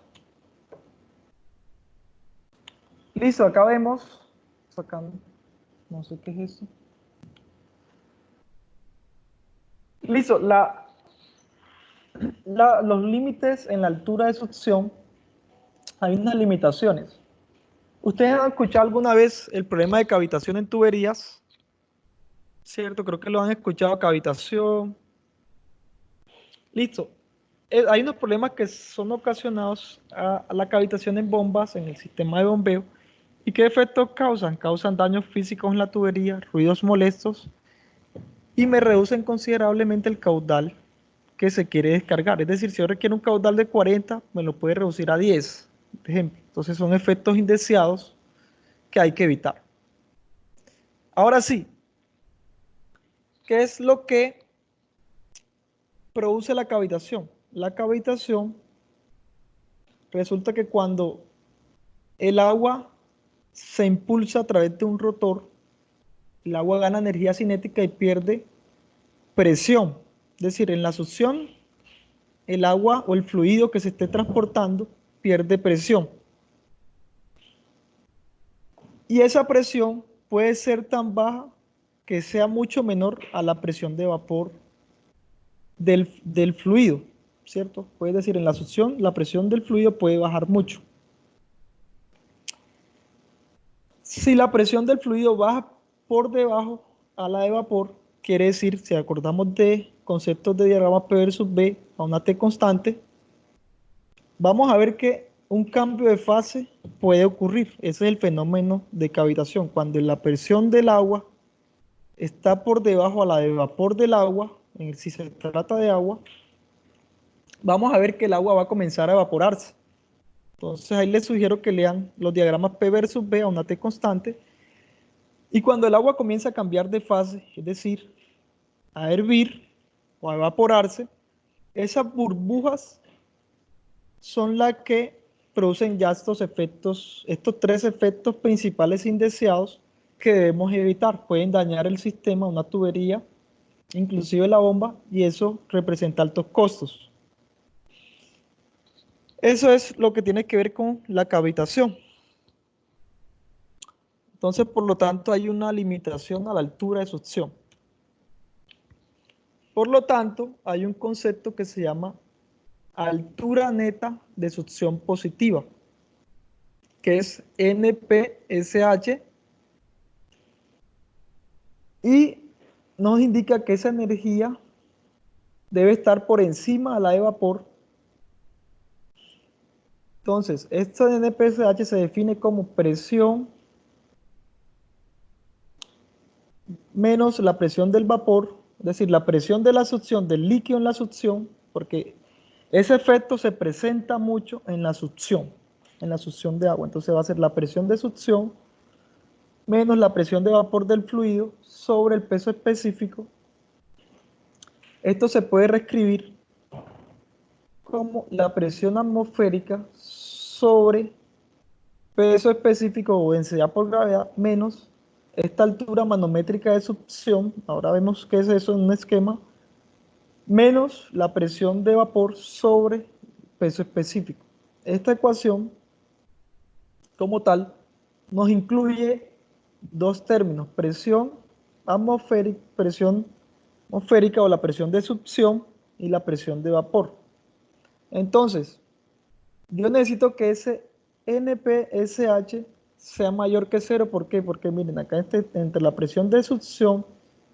Listo, acá vemos, sacando, no sé qué es eso. Listo, los límites en la altura de succión, hay unas limitaciones. ¿Ustedes han escuchado alguna vez el problema de cavitación en tuberías? ¿Cierto? Creo que lo han escuchado, cavitación. Listo. Hay unos problemas que son ocasionados a la cavitación en bombas en el sistema de bombeo. ¿Y qué efectos causan? Causan daños físicos en la tubería, ruidos molestos y me reducen considerablemente el caudal que se quiere descargar. Es decir, si yo requiero un caudal de 40, me lo puede reducir a 10, por ejemplo. Entonces son efectos indeseados que hay que evitar. Ahora sí, ¿qué es lo que produce la cavitación? La cavitación resulta que cuando el agua se impulsa a través de un rotor, el agua gana energía cinética y pierde presión. Es decir, en la succión el agua o el fluido que se esté transportando pierde presión. Y esa presión puede ser tan baja que sea mucho menor a la presión de vapor del fluido, ¿cierto? Puede decir, en la succión la presión del fluido puede bajar mucho. Si la presión del fluido baja por debajo a la de vapor, quiere decir, si acordamos de conceptos de diagrama P versus B a una T constante, vamos a ver que un cambio de fase puede ocurrir. Ese es el fenómeno de cavitación. Cuando la presión del agua está por debajo a la de vapor del agua, si se trata de agua, vamos a ver que el agua va a comenzar a evaporarse. Entonces ahí les sugiero que lean los diagramas P versus B a una T constante. Y cuando el agua comienza a cambiar de fase, es decir, a hervir o a evaporarse, esas burbujas son las que producen ya estos efectos, estos tres efectos principales indeseados que debemos evitar. Pueden dañar el sistema, una tubería, inclusive la bomba, y eso representa altos costos. Eso es lo que tiene que ver con la cavitación. Entonces, por lo tanto, hay una limitación a la altura de succión. Por lo tanto, hay un concepto que se llama altura neta de succión positiva, que es NPSH, y nos indica que esa energía debe estar por encima de la de vapor. Entonces, esta NPSH se define como presión menos la presión del vapor, es decir, la presión de la succión del líquido en la succión, porque ese efecto se presenta mucho en la succión de agua. Entonces va a ser la presión de succión menos la presión de vapor del fluido sobre el peso específico. Esto se puede reescribir como la presión atmosférica sobre peso específico o densidad por gravedad menos esta altura manométrica de succión, ahora vemos qué es eso en un esquema, menos la presión de vapor sobre peso específico. Esta ecuación, como tal, nos incluye dos términos, presión atmosférica o la presión de succión y la presión de vapor. Entonces, yo necesito que ese NPSH sea mayor que 0. ¿Por qué? Porque miren, acá entre la presión de succión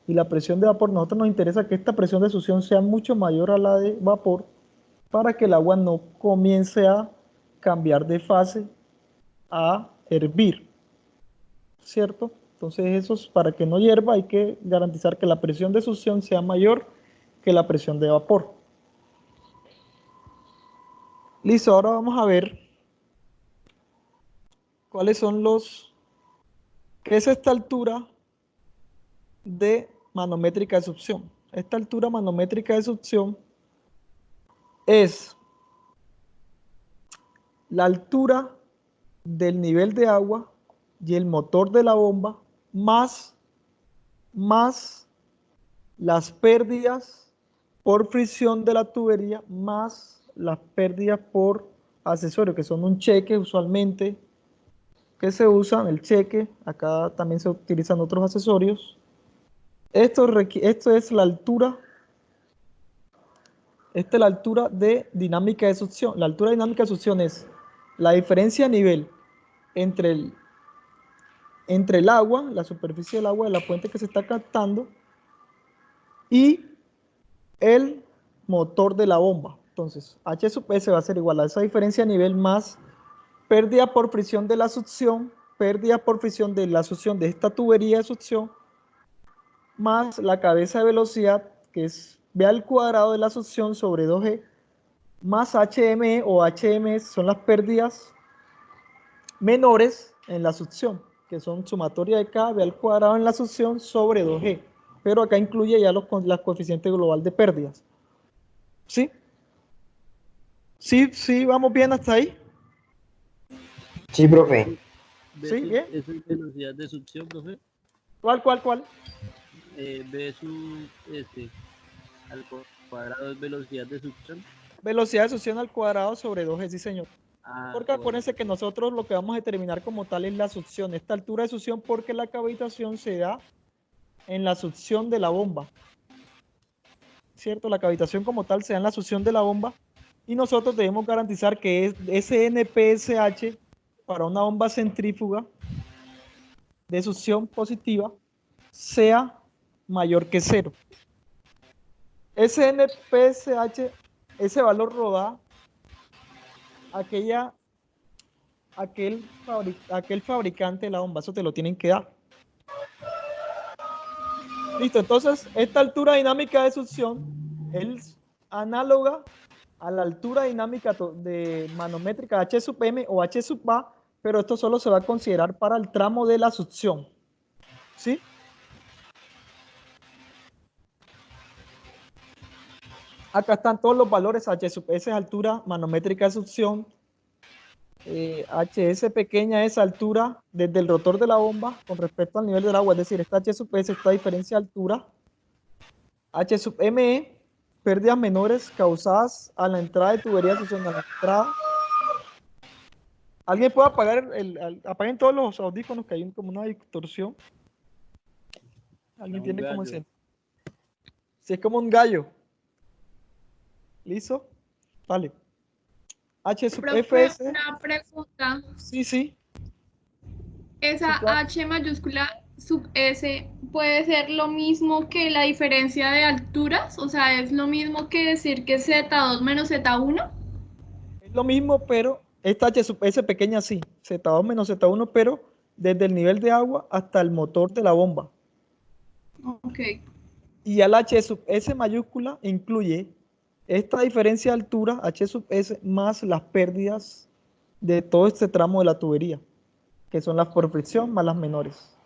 y la presión de vapor, nosotros nos interesa que esta presión de succión sea mucho mayor a la de vapor para que el agua no comience a cambiar de fase a hervir, ¿cierto? Entonces eso es para que no hierva, hay que garantizar que la presión de succión sea mayor que la presión de vapor. Listo, ahora vamos a ver cuáles son ¿qué es esta altura de manométrica de succión? Esta altura manométrica de succión es la altura del nivel de agua y el motor de la bomba más las pérdidas por fricción de la tubería más las pérdidas por accesorio, que son un cheque usualmente que se usan, el cheque, acá también se utilizan otros accesorios. Esto es la altura, esta es la altura de dinámica de succión. La altura dinámica de succión es la diferencia de nivel entre el agua, la superficie del agua de la fuente que se está captando, y el motor de la bomba. Entonces, H sub S va a ser igual a esa diferencia de nivel más pérdida por fricción de la succión, pérdida por fricción de la succión de esta tubería de succión, más la cabeza de velocidad, que es V al cuadrado de la succión sobre 2G, más HME o HMS son las pérdidas menores en la succión, que son sumatoria de K, V al cuadrado en la succión sobre 2G. Pero acá incluye ya las coeficientes global de pérdidas. ¿Sí? ¿Sí vamos bien hasta ahí? Sí, profe. Sí, bien. ¿Eso es velocidad de succión, profe? ¿Cuál? B sub S al cuadrado es velocidad de succión. Velocidad de succión al cuadrado sobre 2G, sí señor. Ah, Porque bueno. acuérdense que nosotros lo que vamos a determinar como tal es la succión, esta altura de succión, porque la cavitación se da en la succión de la bomba. ¿Cierto? La cavitación como tal se da en la succión de la bomba y nosotros debemos garantizar que ese NPSH para una bomba centrífuga de succión positiva sea mayor que 0. Ese NPSH, ese valor lo da aquel fabricante de la bomba, eso te lo tienen que dar. Listo, entonces esta altura dinámica de succión es análoga a la altura dinámica de manométrica H sub M o H sub A, pero esto solo se va a considerar para el tramo de la succión. ¿Sí? Acá están todos los valores. H sub S es altura manométrica de succión. HS pequeña es altura desde el rotor de la bomba con respecto al nivel del agua, es decir, esta H sub S, esta diferencia de altura. H sub ME, pérdidas menores causadas a la entrada de tubería de succión, a la entrada. ¿Alguien puede apagar apaguen todos los audífonos que hay como una distorsión? ¿Alguien Un tiene como gallo. ese? Si es como un gallo. ¿Listo? Vale. H sub Profe, FS. una pregunta. Sí. Esa Sí, claro. H mayúscula sub S puede ser lo mismo que la diferencia de alturas, o sea, es lo mismo que decir que Z2 menos Z1. Es lo mismo, pero esta H sub S pequeña sí. Z2 menos Z1, pero desde el nivel de agua hasta el motor de la bomba. Ok. Y al H sub S mayúscula incluye esta diferencia de altura, H sub S, más las pérdidas de todo este tramo de la tubería, que son las por fricción más las menores.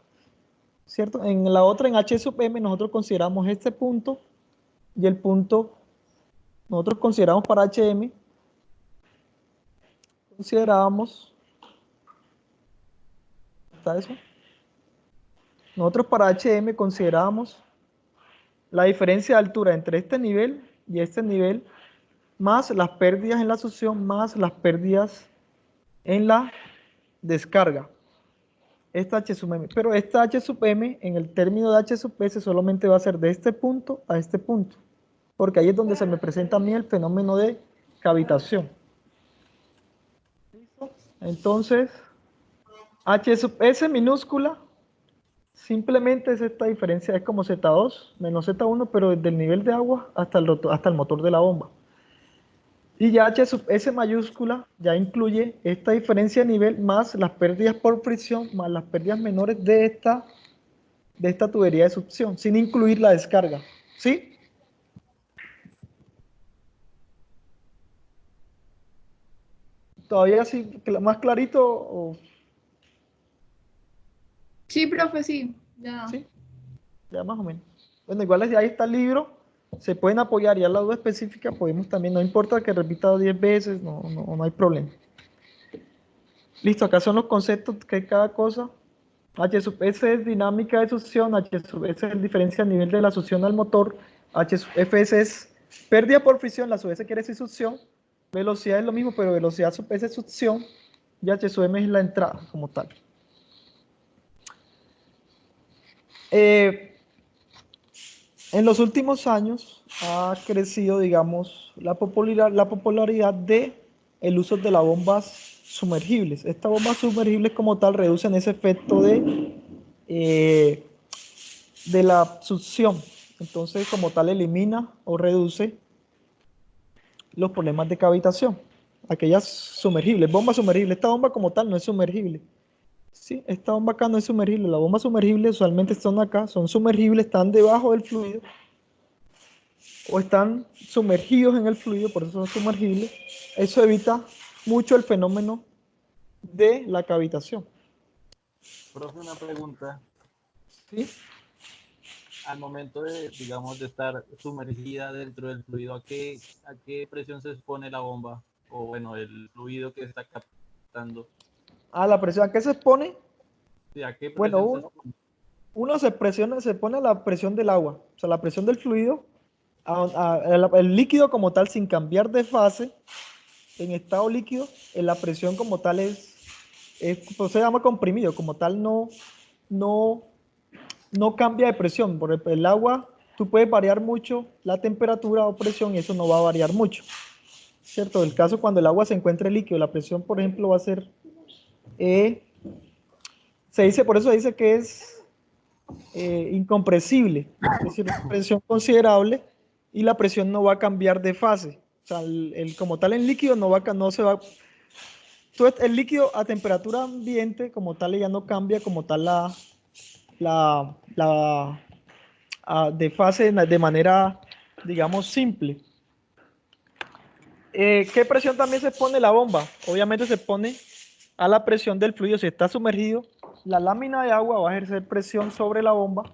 ¿Cierto? En la otra, en H sub M, nosotros consideramos este punto y el punto, nosotros consideramos para HM, considerábamos, ¿está eso? Nosotros para HM considerábamos la diferencia de altura entre este nivel y este nivel, más las pérdidas en la succión, más las pérdidas en la descarga. Esta H sub M. Pero esta H sub M, en el término de H sub S, solamente va a ser de este punto a este punto. Porque ahí es donde se me presenta a mí el fenómeno de cavitación. ¿Listo? Entonces, H sub S minúscula, simplemente es esta diferencia, es como Z2 menos Z1, pero desde el nivel de agua hasta el motor de la bomba. Y ya H sub S mayúscula ya incluye esta diferencia de nivel más las pérdidas por fricción más las pérdidas menores de esta tubería de succión, sin incluir la descarga. ¿Sí? ¿Todavía así más clarito? Sí, profe, sí. Ya. ¿Sí? Ya más o menos. Bueno, igual ahí está el libro. Se pueden apoyar y a la duda específica podemos también, no importa que repita 10 veces, no hay problema. Listo, acá son los conceptos que hay cada cosa. H sub S es dinámica de succión, H sub S es diferencia a nivel de la succión al motor, H sub Fs es pérdida por fricción, la sub S quiere decir succión, velocidad es lo mismo, pero velocidad sub S es succión, y H sub M es la entrada como tal. En los últimos años ha crecido, digamos, la popularidad de el uso de las bombas sumergibles. Estas bombas sumergibles como tal reducen ese efecto de la succión. Entonces, como tal, elimina o reduce los problemas de cavitación. Aquellas sumergibles, bombas sumergibles. Esta bomba como tal no es sumergible. Sí, esta bomba acá no es sumergible. Las bombas sumergibles usualmente están acá, son sumergibles, están debajo del fluido o están sumergidos en el fluido, por eso son sumergibles. Eso evita mucho el fenómeno de la cavitación. Profe, una pregunta. ¿Sí? Al momento de, digamos, de estar sumergida dentro del fluido, ¿a qué presión se expone la bomba? O bueno, el fluido que está captando. A la presión, ¿a qué se expone? Sí, ¿a qué Bueno, presión se expone? uno se pone a la presión del agua, o sea, la presión del fluido el líquido como tal sin cambiar de fase, en estado líquido, la presión como tal pues se llama comprimido, como tal no cambia de presión. Por el agua, tú puedes variar mucho la temperatura o presión y eso no va a variar mucho, ¿cierto? El caso cuando el agua se encuentre líquido, la presión, por ejemplo, va a ser, por eso se dice que es incompresible, es decir, una presión considerable y la presión no va a cambiar de fase. O sea, como tal en líquido no se va. Entonces, el líquido a temperatura ambiente como tal ya no cambia como tal de fase de manera, digamos, simple. ¿Qué presión también se pone la bomba? Obviamente se pone a la presión del fluido. Si está sumergido, la lámina de agua va a ejercer presión sobre la bomba,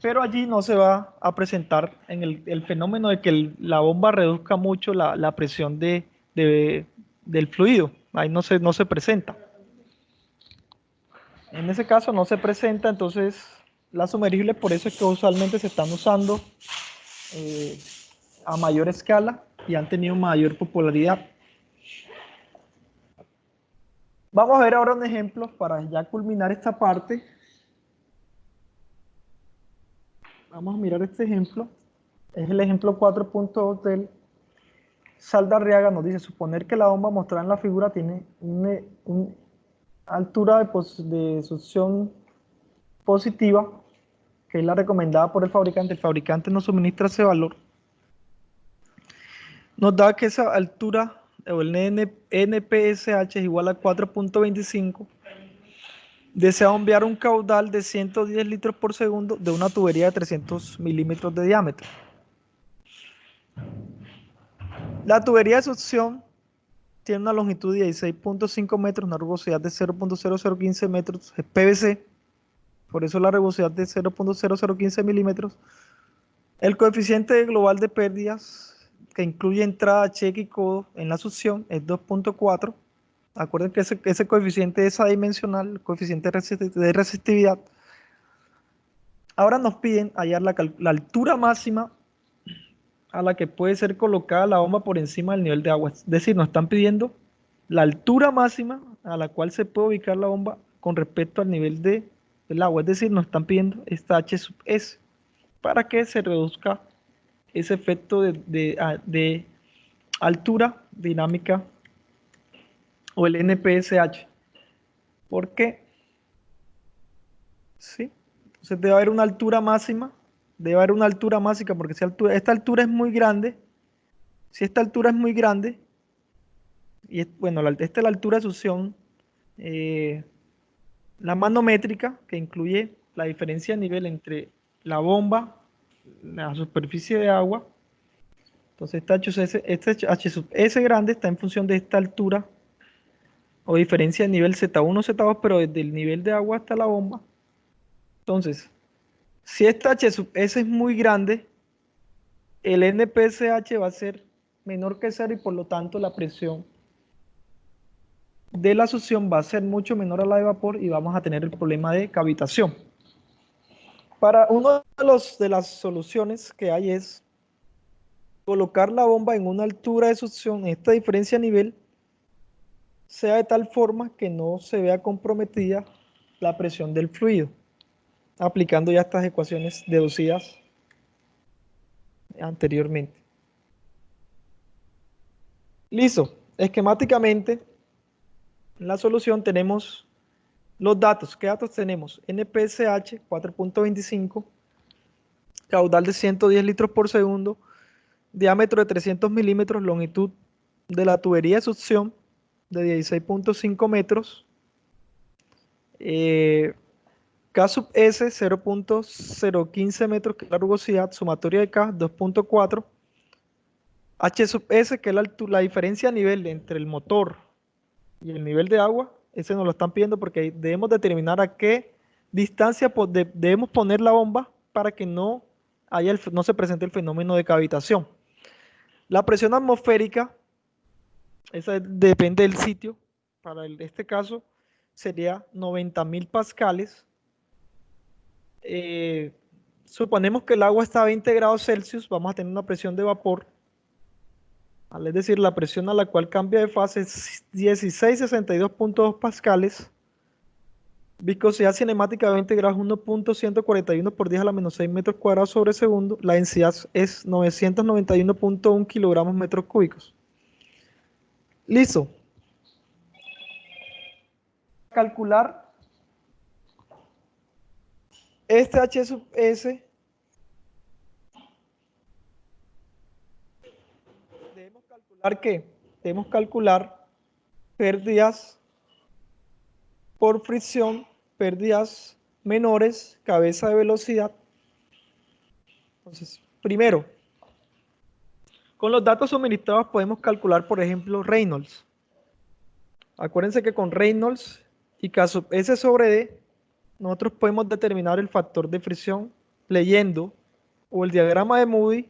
pero allí no se va a presentar en el fenómeno de que la bomba reduzca mucho la presión del fluido. Ahí no se presenta. En ese caso no se presenta, entonces las sumergibles, por eso es que usualmente se están usando a mayor escala y han tenido mayor popularidad. Vamos a ver ahora un ejemplo para ya culminar esta parte. Vamos a mirar este ejemplo. Es el ejemplo 4.2 del Saldarriaga. Nos dice, suponer que la bomba mostrada en la figura tiene una altura de succión positiva, que es la recomendada por el fabricante. El fabricante nos suministra ese valor. Nos da que esa altura, o el NPSH es igual a 4.25. Desea bombear un caudal de 110 litros por segundo de una tubería de 300 milímetros de diámetro. La tubería de succión tiene una longitud de 16.5 metros, una rugosidad de 0.0015 metros, es PVC, por eso la rugosidad de 0.0015 milímetros. El coeficiente global de pérdidas, que incluye entrada, cheque y codo en la succión, es 2.4. Acuerden que ese coeficiente es adimensional, el coeficiente de resistividad. Ahora nos piden hallar la altura máxima a la que puede ser colocada la bomba por encima del nivel de agua. Es decir, nos están pidiendo la altura máxima a la cual se puede ubicar la bomba con respecto al nivel del agua. Es decir, nos están pidiendo esta H sub S para que se reduzca ese efecto de altura dinámica o el NPSH. ¿Por qué? ¿Sí? Entonces debe haber una altura máxima, porque si esta altura es muy grande, y esta es la altura de succión, la manométrica, que incluye la diferencia de nivel entre la bomba, la superficie de agua. Entonces este H sub S grande está en función de esta altura o diferencia de nivel Z1, Z2, pero desde el nivel de agua hasta la bomba. Entonces, si esta H sub S es muy grande, el NPSH va a ser menor que 0 y por lo tanto la presión de la succión va a ser mucho menor a la de vapor y vamos a tener el problema de cavitación. Para una de las soluciones que hay es colocar la bomba en una altura de succión, esta diferencia de nivel sea de tal forma que no se vea comprometida la presión del fluido, aplicando ya estas ecuaciones deducidas anteriormente. Listo. Esquemáticamente, en la solución tenemos los datos. ¿Qué datos tenemos? NPSH 4.25, caudal de 110 litros por segundo, diámetro de 300 milímetros, longitud de la tubería de succión de 16.5 metros, K sub S 0.015 metros, que es la rugosidad, sumatoria de K 2.4, H sub S, que es la diferencia a nivel entre el motor y el nivel de agua. Ese nos lo están pidiendo porque debemos determinar a qué distancia debemos poner la bomba para que no se presente el fenómeno de cavitación. La presión atmosférica, esa depende del sitio. Para este caso sería 90.000 pascales. suponemos que el agua está a 20 grados Celsius, vamos a tener una presión de vapor, ¿vale? Es decir, la presión a la cual cambia de fase es 1662.2 pascales. Viscosidad cinemática de 20 grados, 1.141 por 10 a la menos 6 metros cuadrados sobre segundo. La densidad es 991.1 kilogramos metros cúbicos. Listo. Calcular este H sub S. Debemos calcular ¿qué? Debemos calcular pérdidas por fricción, pérdidas menores, cabeza de velocidad. Entonces, primero, con los datos suministrados podemos calcular, por ejemplo, Reynolds. Acuérdense que con Reynolds y K sub S sobre D, nosotros podemos determinar el factor de fricción leyendo o el diagrama de Moody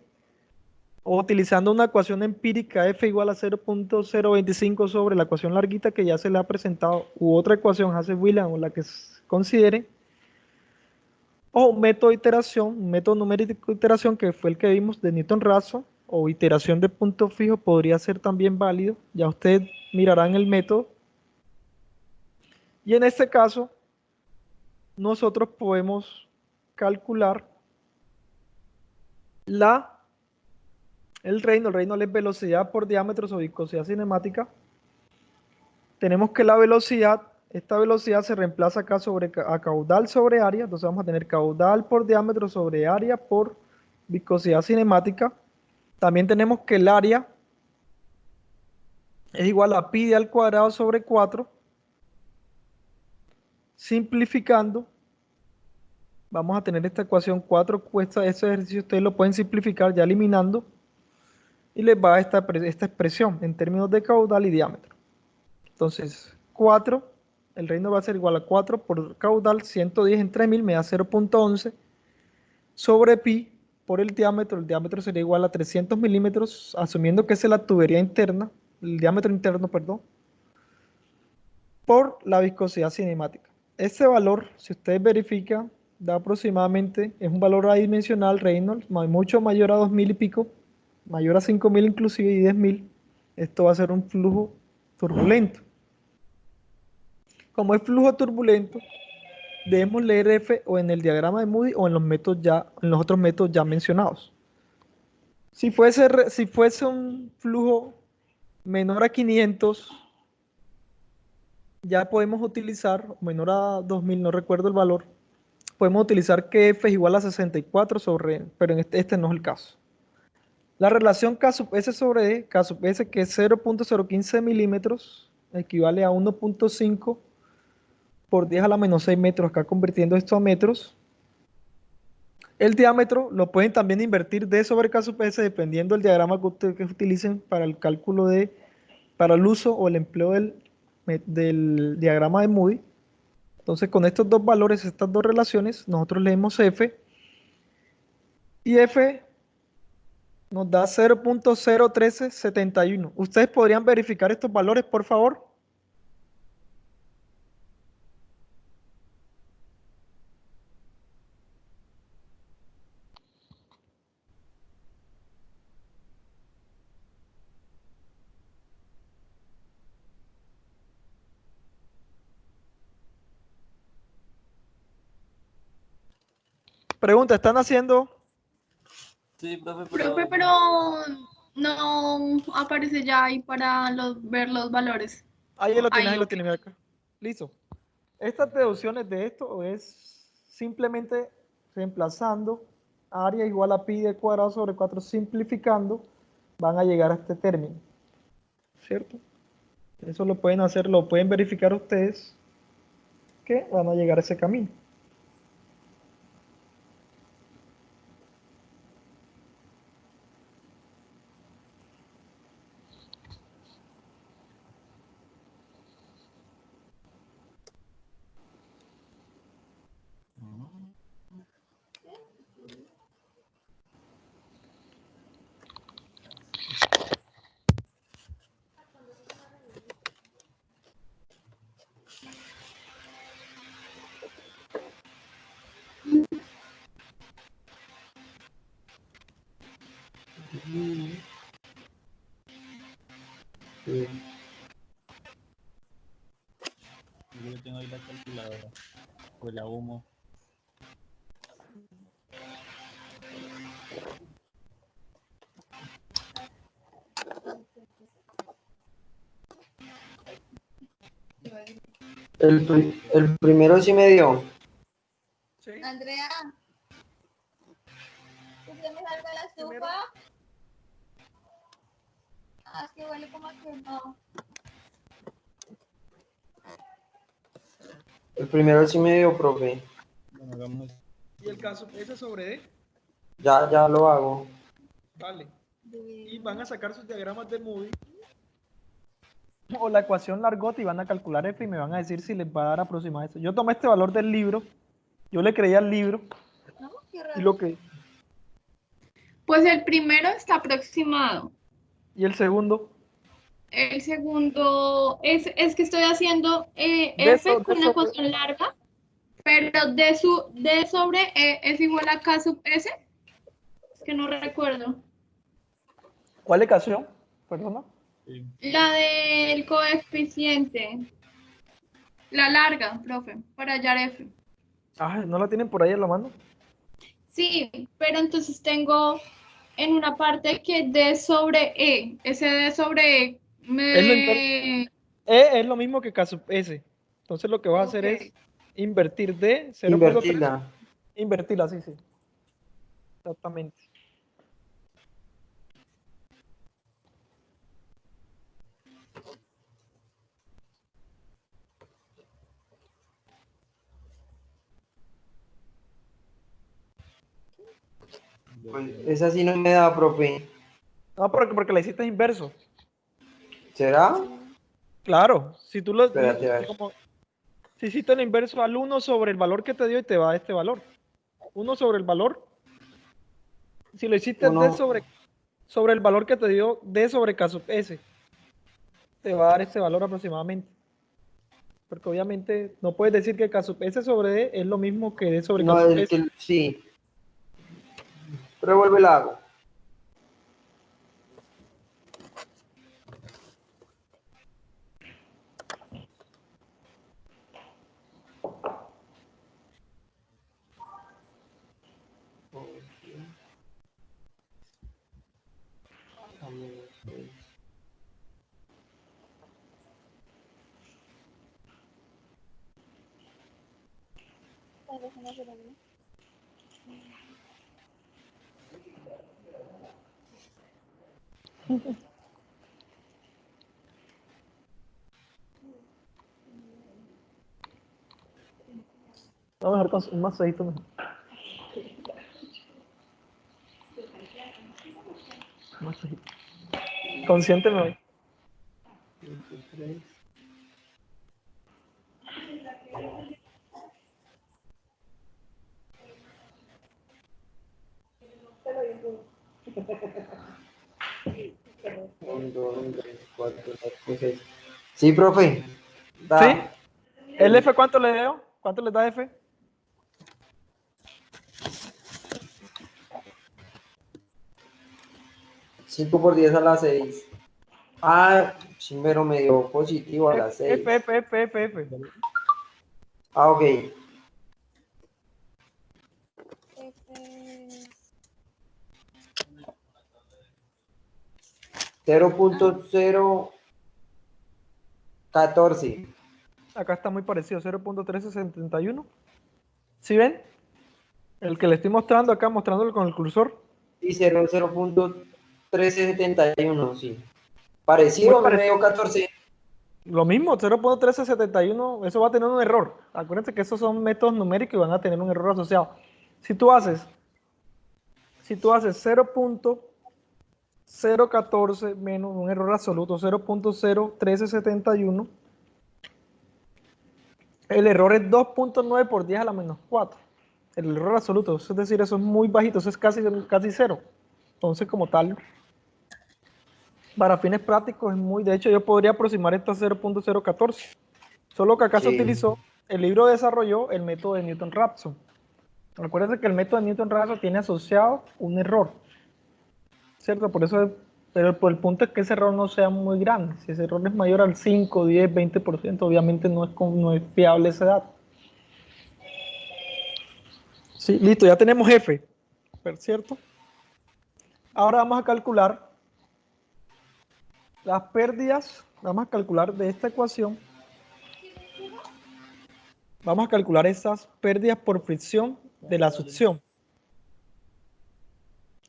o utilizando una ecuación empírica F igual a 0.025 sobre la ecuación larguita que ya se le ha presentado, u otra ecuación Hasse-Williams o la que consideren, o un método de iteración, un método numérico de iteración que fue el que vimos de Newton-Raphson, o iteración de punto fijo podría ser también válido, ya ustedes mirarán el método. Y en este caso, nosotros podemos calcular el Reynolds es velocidad por diámetro sobre viscosidad cinemática. Tenemos que la velocidad, esta velocidad se reemplaza acá a caudal sobre área, entonces vamos a tener caudal por diámetro sobre área por viscosidad cinemática. También tenemos que el área es igual a pi d al cuadrado sobre 4. Simplificando, vamos a tener esta ecuación 4, ese ejercicio ustedes lo pueden simplificar ya eliminando, y les va a esta expresión en términos de caudal y diámetro. Entonces, 4, el Reynolds va a ser igual a 4 por caudal, 110 entre 1000 me da 0.11, sobre pi por el diámetro sería igual a 300 milímetros, asumiendo que es la tubería interna, el diámetro interno, perdón, por la viscosidad cinemática. Este valor, si ustedes verifican, da aproximadamente, es un valor adimensional Reynolds, mucho mayor a 2000 y pico, mayor a 5000 inclusive y 10000. Esto va a ser un flujo turbulento. Como es flujo turbulento, debemos leer F o en el diagrama de Moody o en los otros métodos ya mencionados. Si fuese un flujo menor a 500, ya podemos utilizar, menor a 2000, no recuerdo el valor, podemos utilizar que F es igual a 64 sobre, pero en este no es el caso. La relación K sub S sobre D, K sub S que es 0.015 milímetros, equivale a 1.5 por 10 a la menos 6 metros, acá convirtiendo esto a metros. El diámetro lo pueden también invertir D sobre K sub S dependiendo del diagrama que ustedes utilicen para el cálculo para el uso o el empleo del diagrama de Moody. Entonces con estos dos valores, estas dos relaciones, nosotros leemos F y F nos da 0.01371. ¿Ustedes podrían verificar estos valores, por favor? Pregunta, ¿están haciendo? Sí, profe, Profe, pero no aparece ya ahí para ver los valores. Ahí lo tienes, Ahí, ahí lo ok. tienes, mira acá. Listo. Estas deducciones de esto es simplemente reemplazando área igual a pi de cuadrado sobre 4, simplificando, van a llegar a este término. ¿Cierto? Eso lo pueden hacer, lo pueden verificar ustedes, que van a llegar a ese camino. Sí. Yo tengo ahí la calculadora. Pues la humo. El primero sí me dio. Sí. Andrea, ¿usted me salga la estufa? Ah, es que huele como a quemado. El primero sí me dio, profe. Bueno, hagamos. ¿Y el caso ese sobre D? Ya lo hago. Vale. Y van a sacar sus diagramas de Moody o la ecuación Largot y van a calcular F y me van a decir si les va a dar aproximado eso. Yo tomé este valor del libro, yo le creía al libro No, qué y raro. lo que... Pues el primero está aproximado. Y el segundo, El segundo es que estoy haciendo D F sobre, con una ecuación larga, pero D sobre E es igual a K sub S, que no recuerdo. ¿cuál ecuación? Perdona. Sí. La del coeficiente, la larga, profe, para hallar F. Ah, ¿no la tienen por ahí en la mano? Sí, pero entonces tengo en una parte que D sobre E, ese D sobre E Es lo inverso. me... E es lo mismo que K sub S. Entonces lo que vas a hacer Ok. es invertir D 0.3, Invertirla. invertirla, sí, sí. Exactamente. Pues esa sí no me da, profe. No, porque la hiciste inverso. ¿Será? Claro, si tú lo, Espérate, a ver. como, si hiciste el inverso al 1 sobre el valor que te dio y te va a este valor. 1 sobre el valor. Si lo hiciste D Uno, sobre el valor que te dio D sobre K sub S, te va a dar este valor aproximadamente. Porque obviamente no puedes decir que K sub S sobre D es lo mismo que D sobre K no, sub es S. que sí. Revuelve el agua. Vamos a dejar con un masajito mejor. Un masajito. Consciente me voy. 23. Un, dos, tres, cuatro, cinco, seis. Sí, profe. Da. ¿Sí? ¿El F cuánto le dio? ¿Cuánto le da F? 5 por 10 a las 6. Ah, chimbero me dio positivo a las 6. F. Ah, ok. Cero punto cero 14. Acá está muy parecido, 0.1371. ¿Sí ven? El que le estoy mostrando acá, mostrándolo con el cursor. Y 0.1371, sí. Muy Parecido, me dio parecido. 14. Lo mismo, 0.1371, eso va a tener un error. Acuérdense que esos son métodos numéricos y van a tener un error asociado. Si tú haces 0.014 menos un error absoluto, 0.01371, el error es 2.9 por 10 a la menos 4. El error absoluto, es decir, eso es muy bajito, eso es casi cero. Entonces, como tal, para fines prácticos es muy, de hecho, yo podría aproximar esto a 0.014. Solo que acá se Sí. utilizó, el libro desarrolló el método de Newton-Raphson. Recuerden que el método de Newton-Raphson tiene asociado un error. ¿cierto? Por eso, pero por el punto es que ese error no sea muy grande. Si ese error es mayor al 5, 10, 20%, obviamente no es fiable ese dato. Sí, listo, ya tenemos F, ¿cierto? Ahora vamos a calcular las pérdidas, vamos a calcular de esta ecuación, vamos a calcular esas pérdidas por fricción de la succión.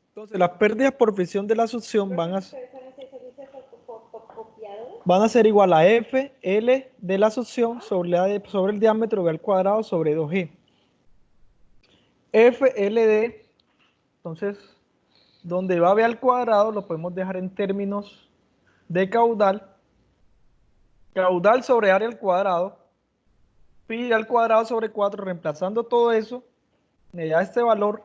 Entonces, las pérdidas por fricción de la succión van a ser igual a F, L de la succión sobre el diámetro B al cuadrado sobre 2G. F, L, D, entonces, donde va B al cuadrado lo podemos dejar en términos de caudal. Caudal sobre área al cuadrado, pi al cuadrado sobre 4, reemplazando todo eso, me da este valor.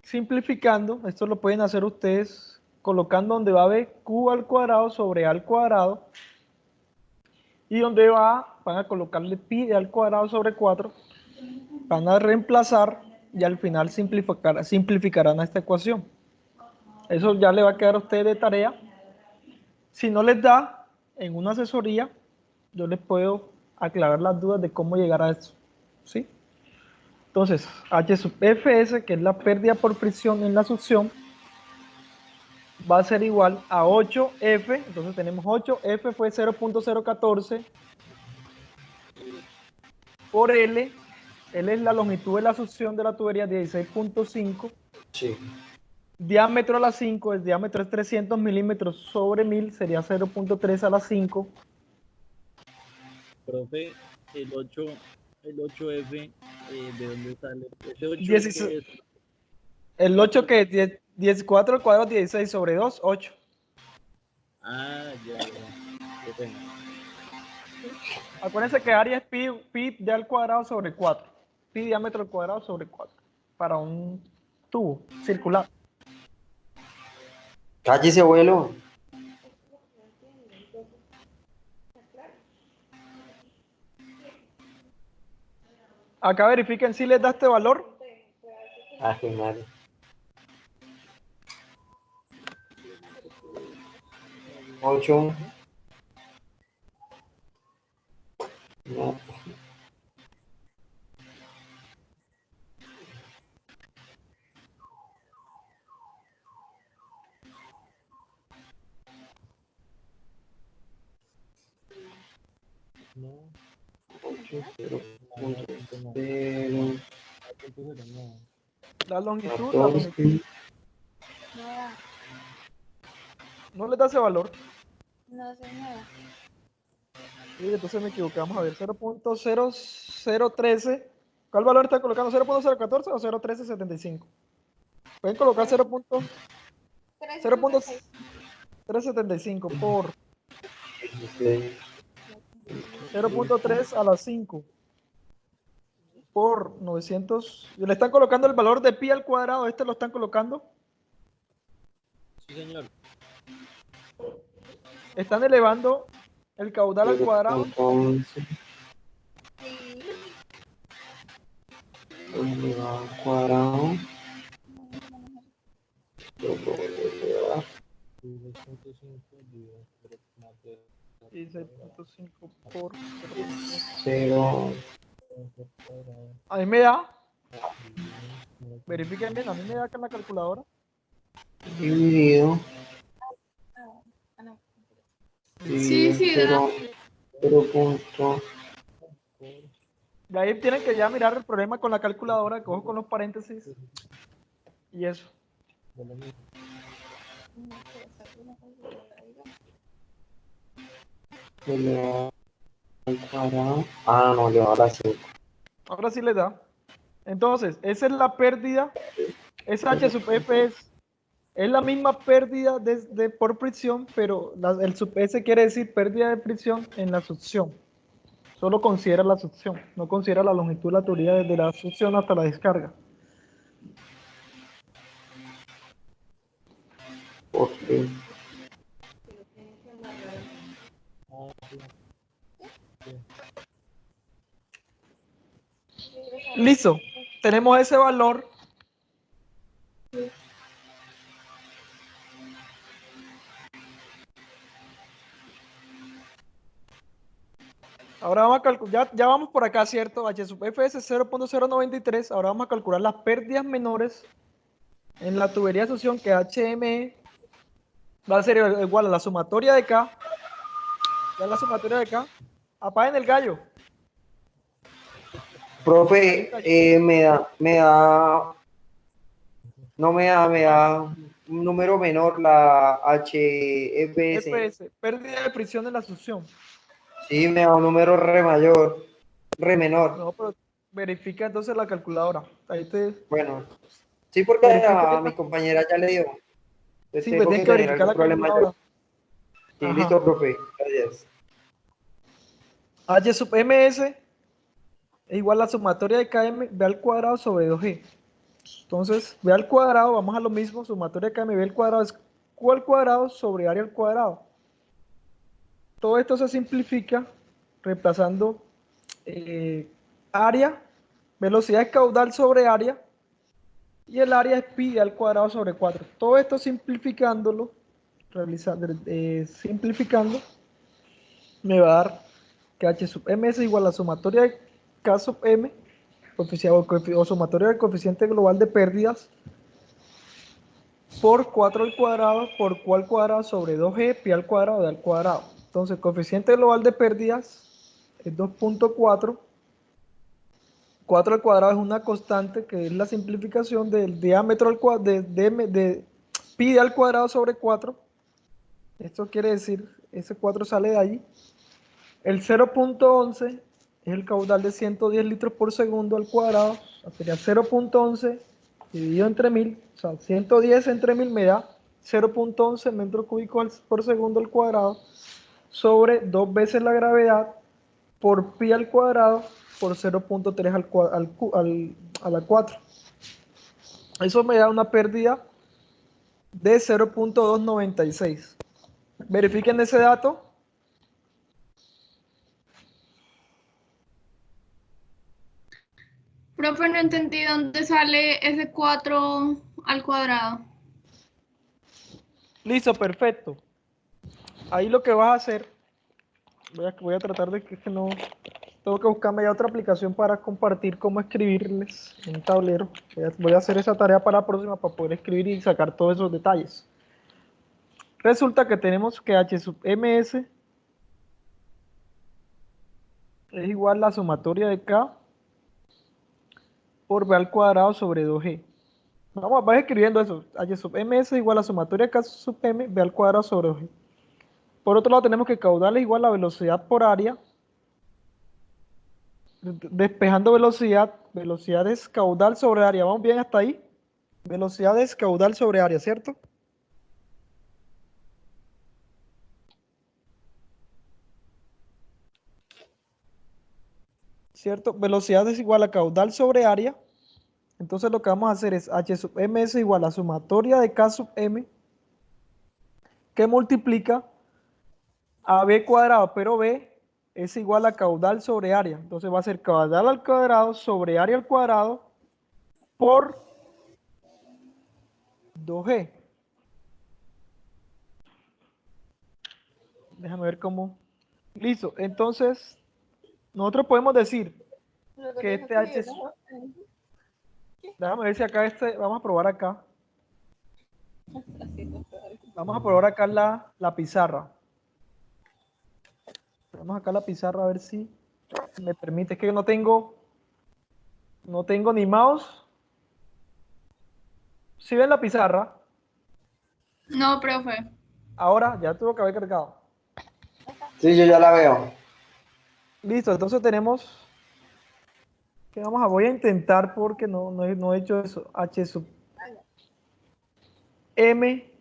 Simplificando, esto lo pueden hacer ustedes colocando donde va B, Q al cuadrado sobre A al cuadrado, y donde van a colocarle pi al cuadrado sobre 4, van a reemplazar y al final simplificarán esta ecuación. Eso ya le va a quedar a ustedes de tarea. Si no les da, en una asesoría, yo les puedo aclarar las dudas de cómo llegar a eso. ¿Sí? Entonces, H sub Fs, que es la pérdida por fricción en la succión, va a ser igual a 8F, entonces tenemos 8F fue 0.014 por L, L es la longitud de la succión de la tubería 16.5, Sí. diámetro a la 5, el diámetro es 300 milímetros sobre 1000, sería 0.3 a la 5. Profe, el 8F, ¿de dónde sale? Ese 8 16, que es el 8 4. que es 4 al cuadrado, 16 sobre 2, 8. Ah, ya. Qué pena. Acuérdense que área es pi de al cuadrado sobre 4. Pi diámetro al cuadrado sobre 4. Para un tubo circular. Cállese, abuelo. Acá verifiquen si les da este valor. Ah, qué madre. Ocho. No. No, Ocho, cero, no, no, punto no. cero, Ah, punto cero, no. La longitud, 14. No, no les da ese valor. no, señora. Y entonces me equivoqué. Vamos a ver, 0.0013. ¿Cuál valor está colocando? ¿0.014 o 0.1375? Pueden colocar 3.6. 0.375 por 16. 0.3 a la 5 por 900. Le están colocando el valor de pi al cuadrado. Este lo están colocando. Sí, señor. Están elevando el caudal al cuadrado. 0.11 Sí. elevado al cuadrado. Lo voy a elevar. 16.5 dividido por más de 16.5 por 0. cuadrado, A mí me da, dividido verifiquen bien, a mí me da acá en la calculadora. Dividido. Ah, no. Sí, sí, da. 0. Y ahí tienen que ya mirar el problema con la calculadora, cojo con los paréntesis y eso. de lo mismo. Elevado al cuadrado. Ah, no, elevado a la 5. Ahora sí le da. Entonces, esa es la pérdida. Esa H sub F es la misma pérdida por fricción, pero el sub S quiere decir pérdida de fricción en la succión. Solo considera la succión, no considera la longitud de la tubería desde la succión hasta la descarga. Porque Ah, sí, sí. Listo, tenemos ese valor Ahora vamos a calcular, ya vamos por acá, ¿cierto? H sub F es 0.093. Ahora vamos a calcular las pérdidas menores en la tubería de succión, que HME va a ser igual a la sumatoria de K. Ya la sumatoria de K. Apaguen el gallo. Profe, me da un número menor la HFS. FPS, pérdida de presión en la succión. Sí, me da un número re mayor, re menor. No, pero verifica entonces la calculadora. Ahí te Bueno, sí, porque verifica a mi compañera ya le dio. Entonces sí, me tengo tienes que que tener verificar algún la problema yo. calculadora. Sí, Ajá. listo, profe. Gracias. H sub ms es igual a la sumatoria de km b al cuadrado sobre 2g. Entonces, b al cuadrado, vamos a lo mismo, sumatoria de km b al cuadrado es q al cuadrado sobre área al cuadrado. Todo esto se simplifica reemplazando área, velocidad de caudal sobre área, y el área es pi al cuadrado sobre 4. Todo esto simplificándolo, simplificando, me va a dar que h sub m es igual a la sumatoria de k sub m, o sumatoria del coeficiente global de pérdidas, por 4 al cuadrado por q al cuadrado sobre 2g pi al cuadrado de al cuadrado. Entonces, el coeficiente global de pérdidas es 2.4. 4 al cuadrado es una constante que es la simplificación del diámetro al cuadrado de pi al cuadrado sobre 4. Esto quiere decir, ese 4 sale de allí. El 0.11 es el caudal de 110 litros por segundo al cuadrado. O sea, sería 0.11 dividido entre 1000. O sea, 110 entre 1000 me da 0.11 metros cúbicos por segundo al cuadrado sobre 2 veces la gravedad por pi al cuadrado por 0.3 a la 4. Eso me da una pérdida de 0.296. Verifiquen ese dato. Profe, no entendí dónde sale ese 4 al cuadrado. Listo, perfecto. Ahí lo que vas a hacer, voy a tratar de que no, tengo que buscarme ya otra aplicación para compartir cómo escribirles en un tablero. Voy a hacer esa tarea para la próxima para poder escribir y sacar todos esos detalles. Resulta que tenemos que h sub ms es igual a la sumatoria de k por b al cuadrado sobre 2g. Vas escribiendo eso. H sub ms es igual a la sumatoria de k sub m b al cuadrado sobre 2g. Por otro lado tenemos que caudal es igual a velocidad por área. Despejando velocidad, velocidad es caudal sobre área. ¿Vamos bien hasta ahí? Velocidad es caudal sobre área, ¿cierto? ¿Cierto? Velocidad es igual a caudal sobre área. Entonces lo que vamos a hacer es h sub m es igual a sumatoria de k sub m que multiplica a b cuadrado, pero b es igual a caudal sobre área. Entonces va a ser caudal al cuadrado sobre área al cuadrado por 2g. Déjame ver cómo. Listo. Entonces, nosotros podemos decir que este h sub... Déjame ver si acá vamos a probar acá. Vamos a probar acá la pizarra. Vamos acá la pizarra a ver si me permite. Es que no tengo ni mouse. ¿Sí ven la pizarra? No, profe. Ahora ya tuvo que haber cargado. Sí, yo ya la veo. Listo, entonces tenemos que voy a intentar porque no he hecho eso. H sub M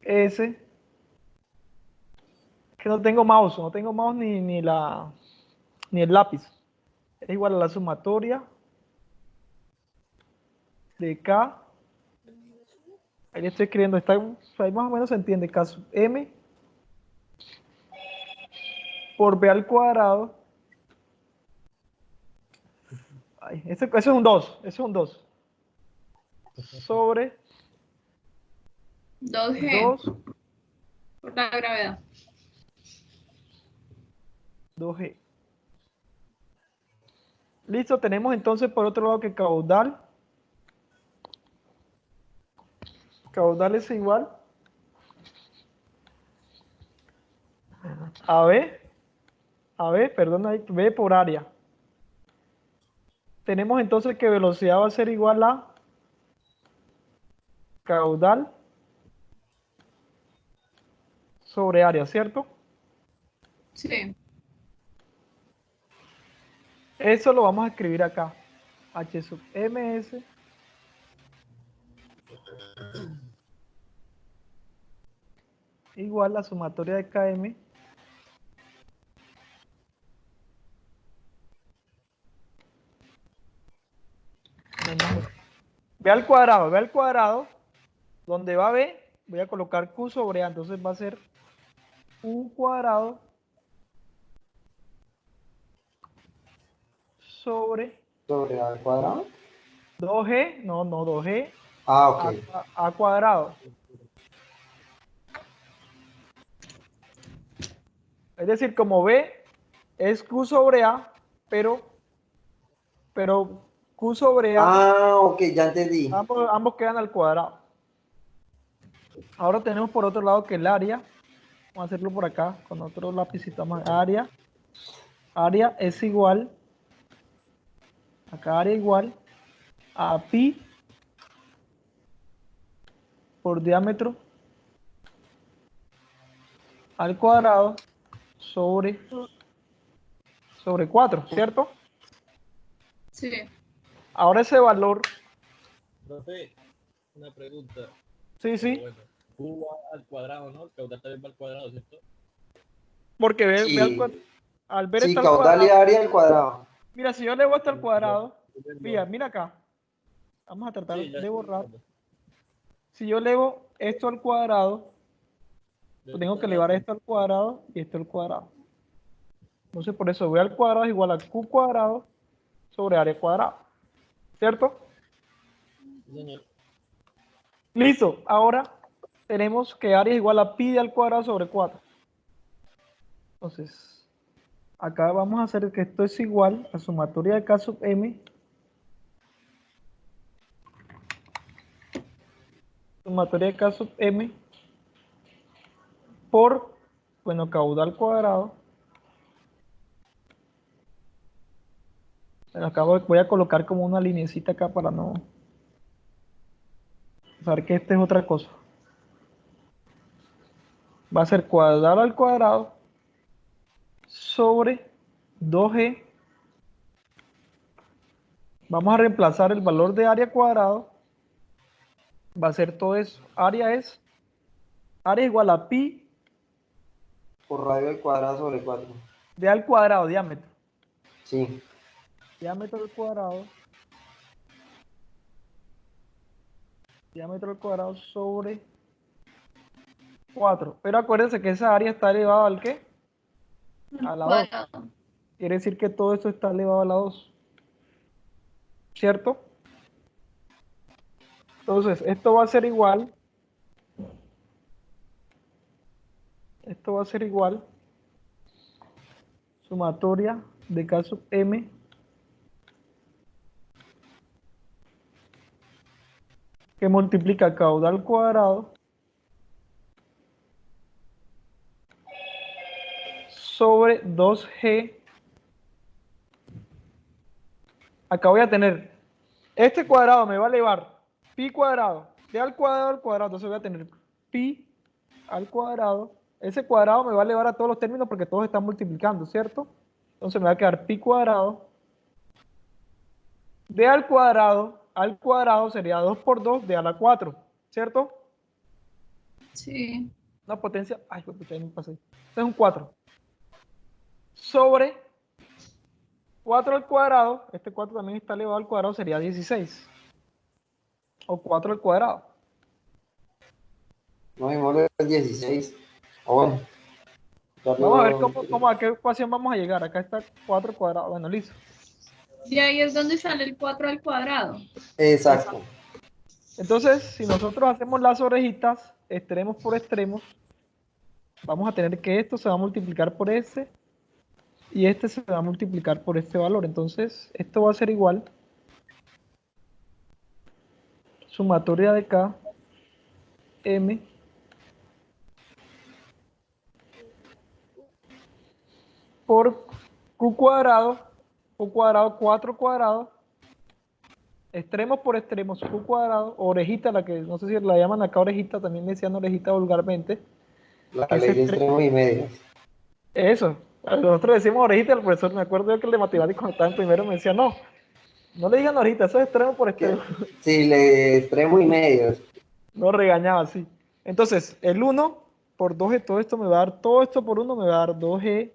S. Que no tengo mouse ni el lápiz. Es igual a la sumatoria de K. Ahí le estoy escribiendo, ahí más o menos se entiende. K sub M por B al cuadrado. Ay, eso es un 2, eso es un 2. sobre 2G 2, por la gravedad. 2G. Listo, tenemos entonces por otro lado que caudal es igual a B, perdón, B por área. Tenemos entonces que velocidad va a ser igual a caudal sobre área, ¿cierto? Sí. Eso lo vamos a escribir acá. H sub ms igual a sumatoria de km menos B al cuadrado, donde va B, voy a colocar Q sobre A, entonces va a ser U cuadrado sobre Sobre al cuadrado. 2G, no 2G, Ah, ok. A cuadrado. Es decir, como B es Q sobre A, pero Q sobre A, Ah, ok, ya entendí. ambos quedan al cuadrado. Ahora tenemos por otro lado que el área, vamos a hacerlo por acá, con otro lapicito más, área es igual, acá área igual a pi por diámetro al cuadrado sobre 4, ¿cierto? Sí. Ahora ese valor, Profe, una pregunta. sí, Pero sí, bueno, Q va al cuadrado, ¿no? El caudal también va al cuadrado, ¿cierto? porque Sí, al ver sí, esto al caudal y cuadrado, área al cuadrado. mira, si yo elevo esto al cuadrado, Yo- mira acá, vamos a tratar Sí, ya de estoy borrar. viendo. Si yo elevo esto al cuadrado, Yo pues tengo ahorita que lo elevar apunto. esto al cuadrado y esto al cuadrado. Entonces, por eso B al cuadrado es igual a Q cuadrado sobre área cuadrada, ¿cierto? Sí, señor. Listo, ahora tenemos que área es igual a pi al cuadrado sobre 4. Entonces, acá vamos a hacer que esto es igual a sumatoria de K sub m, sumatoria de K sub m por, bueno, caudal cuadrado. Bueno, acá voy a colocar como una linecita acá para no saber que esta es otra cosa. Va a ser cuadrado al cuadrado sobre 2g. Vamos a reemplazar el valor de área cuadrado. Va a ser todo eso. Área igual a pi Por radio al cuadrado sobre 4. de al cuadrado, diámetro. Sí. Diámetro al cuadrado. Diámetro al cuadrado sobre 4. Pero acuérdense que esa área está elevada al ¿qué? A la 2. Cuadrado. Quiere decir que todo esto está elevado a la 2. ¿Cierto? Entonces, esto va a ser igual. Esto va a ser igual. Sumatoria de K sub m que multiplica caudal cuadrado sobre 2g. Acá voy a tener, este cuadrado me va a elevar pi cuadrado, de al cuadrado, entonces voy a tener pi al cuadrado. Ese cuadrado me va a elevar a todos los términos porque todos están multiplicando, ¿cierto? Entonces me va a quedar pi cuadrado, de al cuadrado sería 2 por 2 de a la 4, ¿cierto? Sí. Una potencia, ay, pues ahí me pasé. Este es un 4. Sobre 4 al cuadrado, este 4 también está elevado al cuadrado, sería 16. O 4 al cuadrado. No, vimos el 16. O bueno, Vamos a ver darlo. a qué ecuación vamos a llegar. Acá está 4 cuadrado. Bueno, listo. De ahí es donde sale el 4 al cuadrado. Exacto. Entonces, si nosotros hacemos las orejitas, extremos por extremos, vamos a tener que esto se va a multiplicar por este y este se va a multiplicar por este valor. Entonces, esto va a ser igual sumatoria de K, M, por Q cuadrado, 4 cuadrado, extremos por extremos, Q cuadrado, orejita, la que no sé si la llaman acá orejita, también me decían orejita vulgarmente. La que ley es de extremos y medios. Eso, nosotros decimos orejita, el profesor, me acuerdo yo que el de matemáticas cuando estaba en primero me decía, no, no le digan orejita, eso es extremo por extremo. Sí, de extremos y medios. No regañaba así. Entonces, el 1 por 2G, todo esto me va a dar, todo esto por 1 me va a dar 2G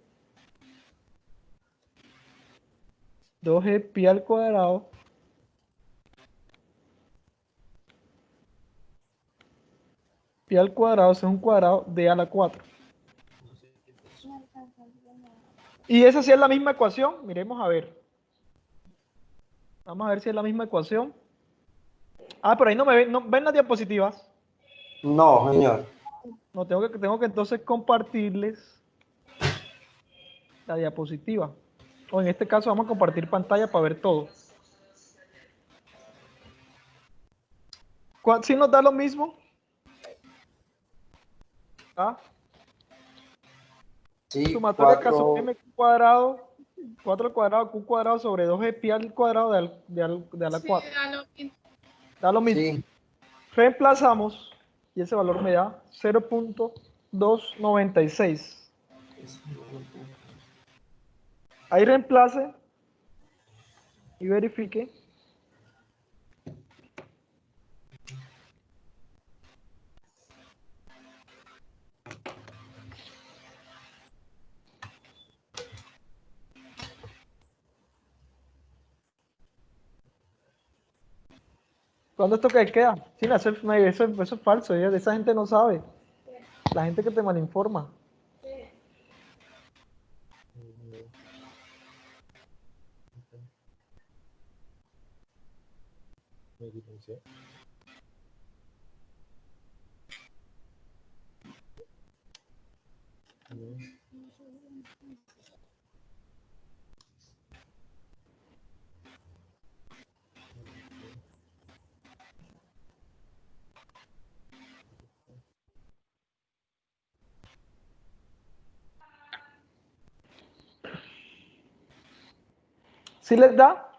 pi al cuadrado eso es un cuadrado de a la 4. No alcanza a ver nada. Y esa sí es la misma ecuación, miremos a ver. Vamos a ver si es la misma ecuación. Ah, pero ahí no me ven, ¿no ven las diapositivas? No, señor. No, tengo que entonces compartirles la diapositiva. O en este caso vamos a compartir pantalla para ver todo. ¿Sí nos da lo mismo? ¿Ah? Sí, Sumatoria K sub 4. m cuadrado, 4 al cuadrado, q cuadrado sobre 2g pi al cuadrado de a la Sí, 4. da lo mismo. Da lo mismo. Sí. Reemplazamos y ese valor me da 0.296. Ahí reemplace y verifique. ¿Cuándo esto que queda? Sí, eso es falso, esa gente no sabe. La gente que te malinforma. Me silencié. ¿Sí les da?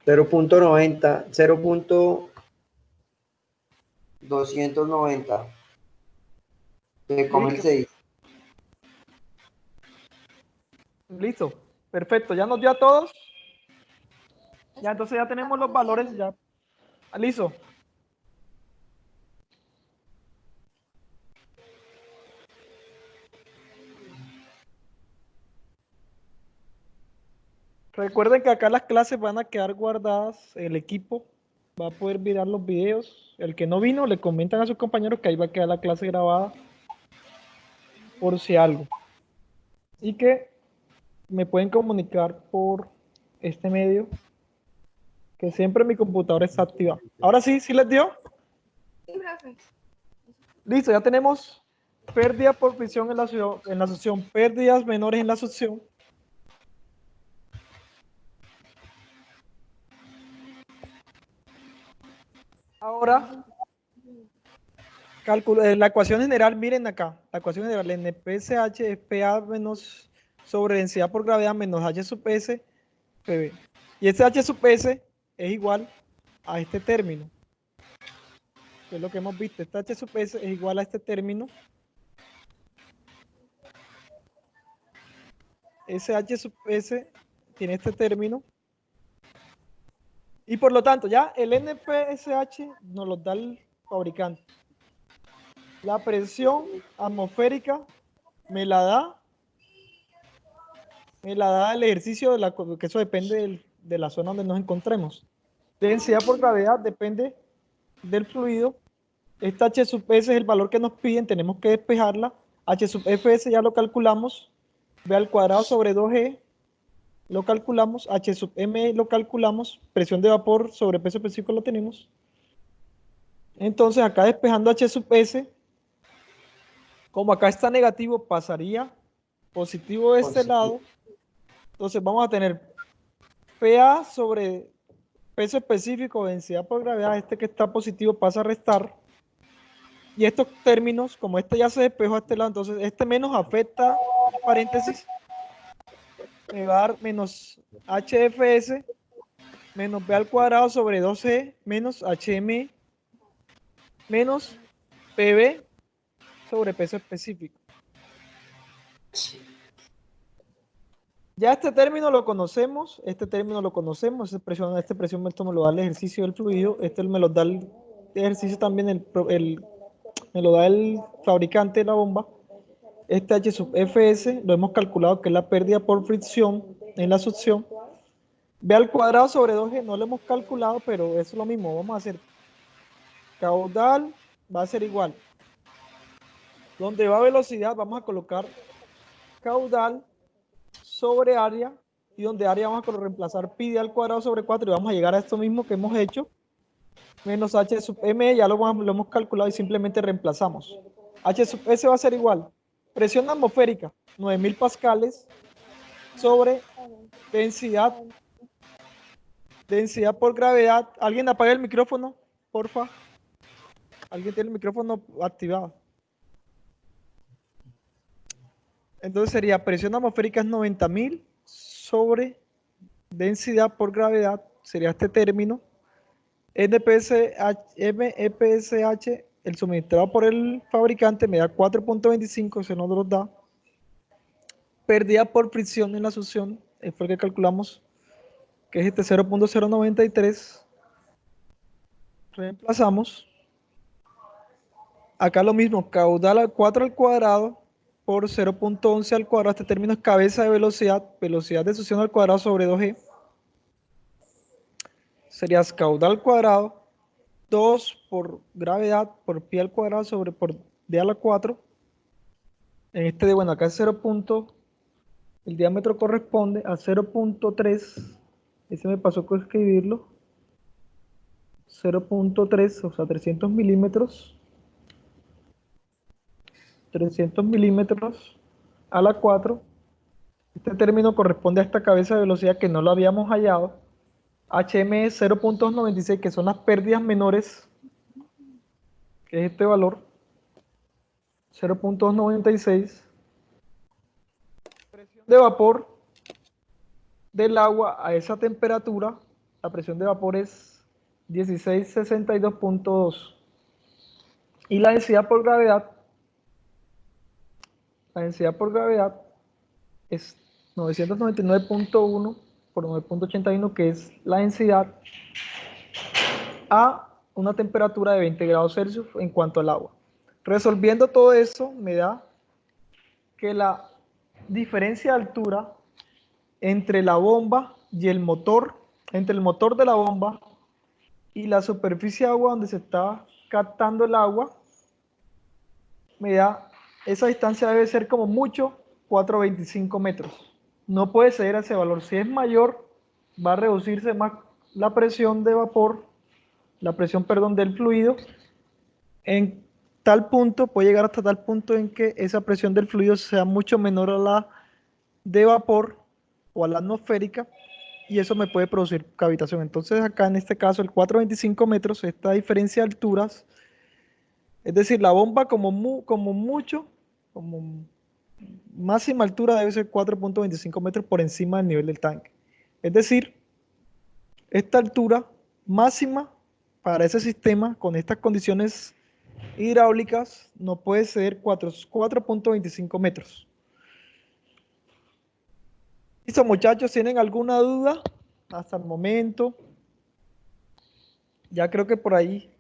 Cero punto 0.290. Se come el Listo. 6. Listo. Perfecto. ¿Ya nos dio a todos? Ya, entonces ya tenemos los valores ya. Listo. Recuerden que acá las clases van a quedar guardadas, el equipo va a poder mirar los videos. El que no vino, le comentan a sus compañeros que ahí va a quedar la clase grabada por si algo. Y que me pueden comunicar por este medio, que siempre mi computadora está activa. Ahora sí, ¿sí les dio? Sí, profe. Listo, ya tenemos pérdida por fricción en la succión, pérdidas menores en la succión. Ahora, la ecuación general, miren acá, la ecuación general, NPSH es PA menos sobre densidad por gravedad menos H sub S, PB. Y este H sub S es igual a este término, que es lo que hemos visto. Este H sub S es igual a este término. Ese H sub S tiene este término. Y por lo tanto, ya el NPSH nos lo da el fabricante. La presión atmosférica me la da el ejercicio, que eso depende de la zona donde nos encontremos. Densidad por gravedad depende del fluido. Esta H sub S es el valor que nos piden, tenemos que despejarla. H sub Fs ya lo calculamos, B al cuadrado sobre 2G lo calculamos, H sub M lo calculamos, presión de vapor sobre peso específico lo tenemos. Entonces acá despejando H sub S, como acá está negativo, pasaría positivo de este lado. Entonces vamos a tener PA sobre peso específico, densidad por gravedad, este que está positivo pasa a restar. Y estos términos, como este ya se despejó a este lado, entonces este menos afecta, paréntesis, me va a dar menos HFS menos B al cuadrado sobre 2C menos HM menos PB sobre peso específico. Ya este término lo conocemos, esta presión esto me lo da el ejercicio del fluido, este me lo da el ejercicio también, me lo da el fabricante de la bomba. Este H sub Fs lo hemos calculado que es la pérdida por fricción en la succión. B al cuadrado sobre 2G no lo hemos calculado, pero eso es lo mismo. Vamos a hacer caudal, va a ser igual. Donde va velocidad, vamos a colocar caudal sobre área, y donde área vamos a reemplazar pi al cuadrado sobre 4 y vamos a llegar a esto mismo que hemos hecho, menos H sub M, ya lo hemos calculado y simplemente reemplazamos. H sub S va a ser igual. Presión atmosférica, 9000 pascales sobre densidad por gravedad. ¿Alguien apaga el micrófono, porfa? ¿Alguien tiene el micrófono activado? Entonces sería presión atmosférica es 90.000 sobre densidad por gravedad, sería este término. MEPSH, el suministrado por el fabricante, me da 4.25, se nos lo da. Pérdida por fricción en la succión, fue el que calculamos, que es este 0.093. Reemplazamos. Acá lo mismo, caudal al 4 al cuadrado por 0.11 al cuadrado. Este término es cabeza de velocidad, velocidad de succión al cuadrado sobre 2G. Sería caudal al cuadrado, 2 por gravedad, por pi al cuadrado sobre por d a la 4. En este de, bueno, acá es 0. El diámetro corresponde a 0.3. Ese me pasó con escribirlo. 0.3, o sea, 300 milímetros. 300 milímetros a la 4. Este término corresponde a esta cabeza de velocidad que no lo habíamos hallado. HM es 0.96, que son las pérdidas menores, que es este valor. 0.96. Presión de vapor del agua a esa temperatura, la presión de vapor es 1662.2. Y la densidad por gravedad es 999.1 por 9.81, que es la densidad a una temperatura de 20 grados Celsius en cuanto al agua. Resolviendo todo eso, me da que la diferencia de altura entre la bomba y el motor, entre el motor de la bomba y la superficie de agua donde se está captando el agua, me da, esa distancia debe ser como mucho 425 metros. No puede ceder a ese valor. Si es mayor, va a reducirse más la presión de vapor, del fluido, en tal punto, puede llegar hasta tal punto en que esa presión del fluido sea mucho menor a la de vapor o a la atmosférica, y eso me puede producir cavitación. Entonces acá en este caso el 425 metros, esta diferencia de alturas, es decir, la bomba como máxima altura debe ser 4.25 metros por encima del nivel del tanque. Es decir, esta altura máxima para ese sistema con estas condiciones hidráulicas no puede ser 4.25 metros. ¿Listo, muchachos? ¿Tienen alguna duda hasta el momento? Ya creo que por ahí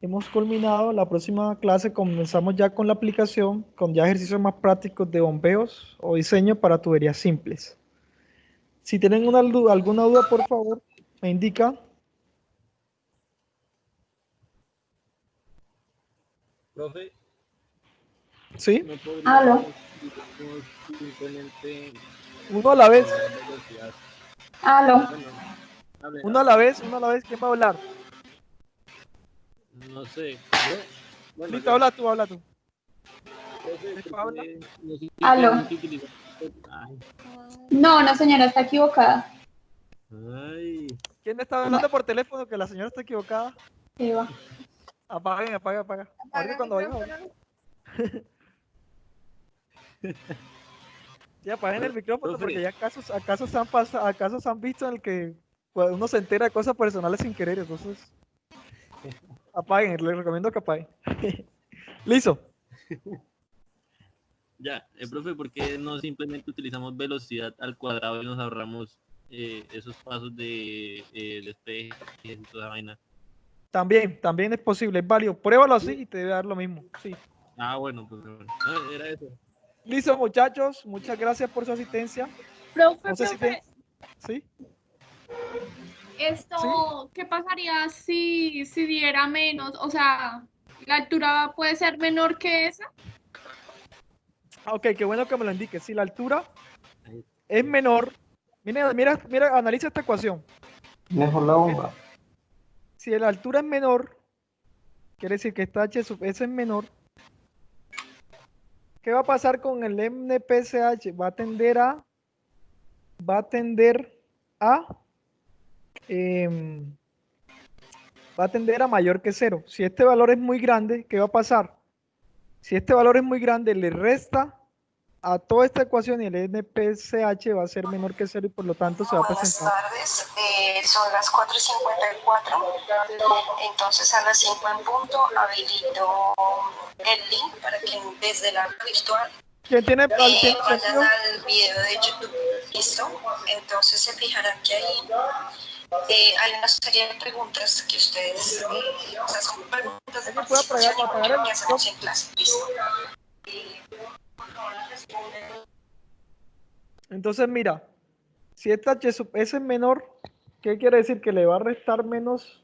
hemos culminado. La próxima clase comenzamos ya con la aplicación, con ya ejercicios más prácticos de bombeos o diseño para tuberías simples. Si tienen alguna duda, por favor, me indican. Profe, ¿Sí? No Aló. podríamos, digamos, simplemente Uno a la vez. cambiar velocidad. Aló. Bueno, hable, Uno a la vez, uno a la vez. ¿Quién va a hablar? no sé. Bueno, Listo, ya. habla tú. Profe, ¿Listo, ¿por habla? qué no se Aló. tenemos que utilizar? Ay, No, no, señora, está equivocada. ay. ¿Quién está hablando por teléfono? Que la señora está equivocada. Sí, va. Apaguen. Ahorita cuando vayan a hablar. Sí, apaguen el micrófono Profe. porque ya acaso se han visto en el que pues, uno se entera de cosas personales sin querer. Entonces, apaguen, les recomiendo que apaguen. Listo. Ya, profe, ¿por qué no simplemente utilizamos velocidad al cuadrado y nos ahorramos esos pasos de despeje y toda esa vaina? También es posible, es válido. Pruébalo así y te debe dar lo mismo. Sí. Ah, bueno, pues bueno. No, era eso. Listo, muchachos. Muchas gracias por su asistencia. Profe, No sé si profe, ¿Sí? esto, ¿qué pasaría si diera menos? O sea, ¿la altura puede ser menor que esa? Ok, qué bueno que me lo indiques. Si la altura es menor, mira, analiza esta ecuación. Mejor la bomba. Si la altura es menor, quiere decir que esta h sub s es menor. ¿Qué va a pasar con el NPCH? Va a tender em, a mayor que 0. Si este valor es muy grande, ¿qué va a pasar? Si este valor es muy grande, le resta a toda esta ecuación y el NPCH va a ser menor que 0 y por lo tanto se va a presentar. Buenas tardes, son las 4:54, entonces a las 5 en punto habilito el link para que desde la virtual ¿Quién tiene vayan sentido? al video de YouTube, ¿listo? Entonces se fijarán que ahí hay una serie de preguntas que ustedes, o sea, son preguntas de ¿Alguien puede apagar el que hacemos en clase, ¿listo? Entonces, mira, si esta h sub s es menor, ¿qué quiere decir? Que le va a restar menos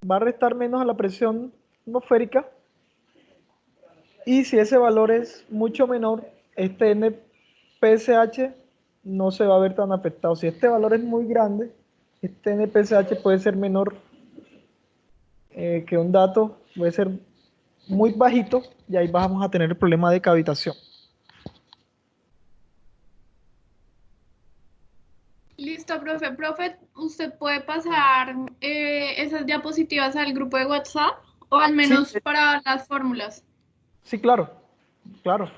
a la presión atmosférica. Y si ese valor es mucho menor, este NPCH no se va a ver tan afectado. Si este valor es muy grande, este NPCH puede ser menor que un dato, puede ser muy bajito y ahí vamos a tener el problema de cavitación. Listo, profe. Profe, ¿usted puede pasar esas diapositivas al grupo de WhatsApp? O al menos Sí, para las fórmulas. sí, claro. La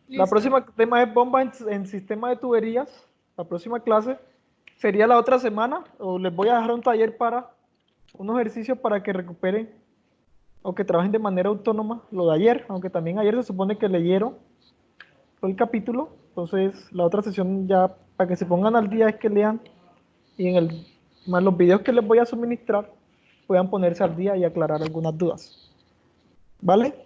Listo. próxima tema es bomba en sistema de tuberías. La próxima clase sería la otra semana, o les voy a dejar un taller para unos ejercicios para que recuperen o que trabajen de manera autónoma lo de ayer, aunque también ayer se supone que leyeron todo el capítulo. Entonces la otra sesión ya para que se pongan al día es que lean y más los videos que les voy a suministrar puedan ponerse al día y aclarar algunas dudas. ¿Vale?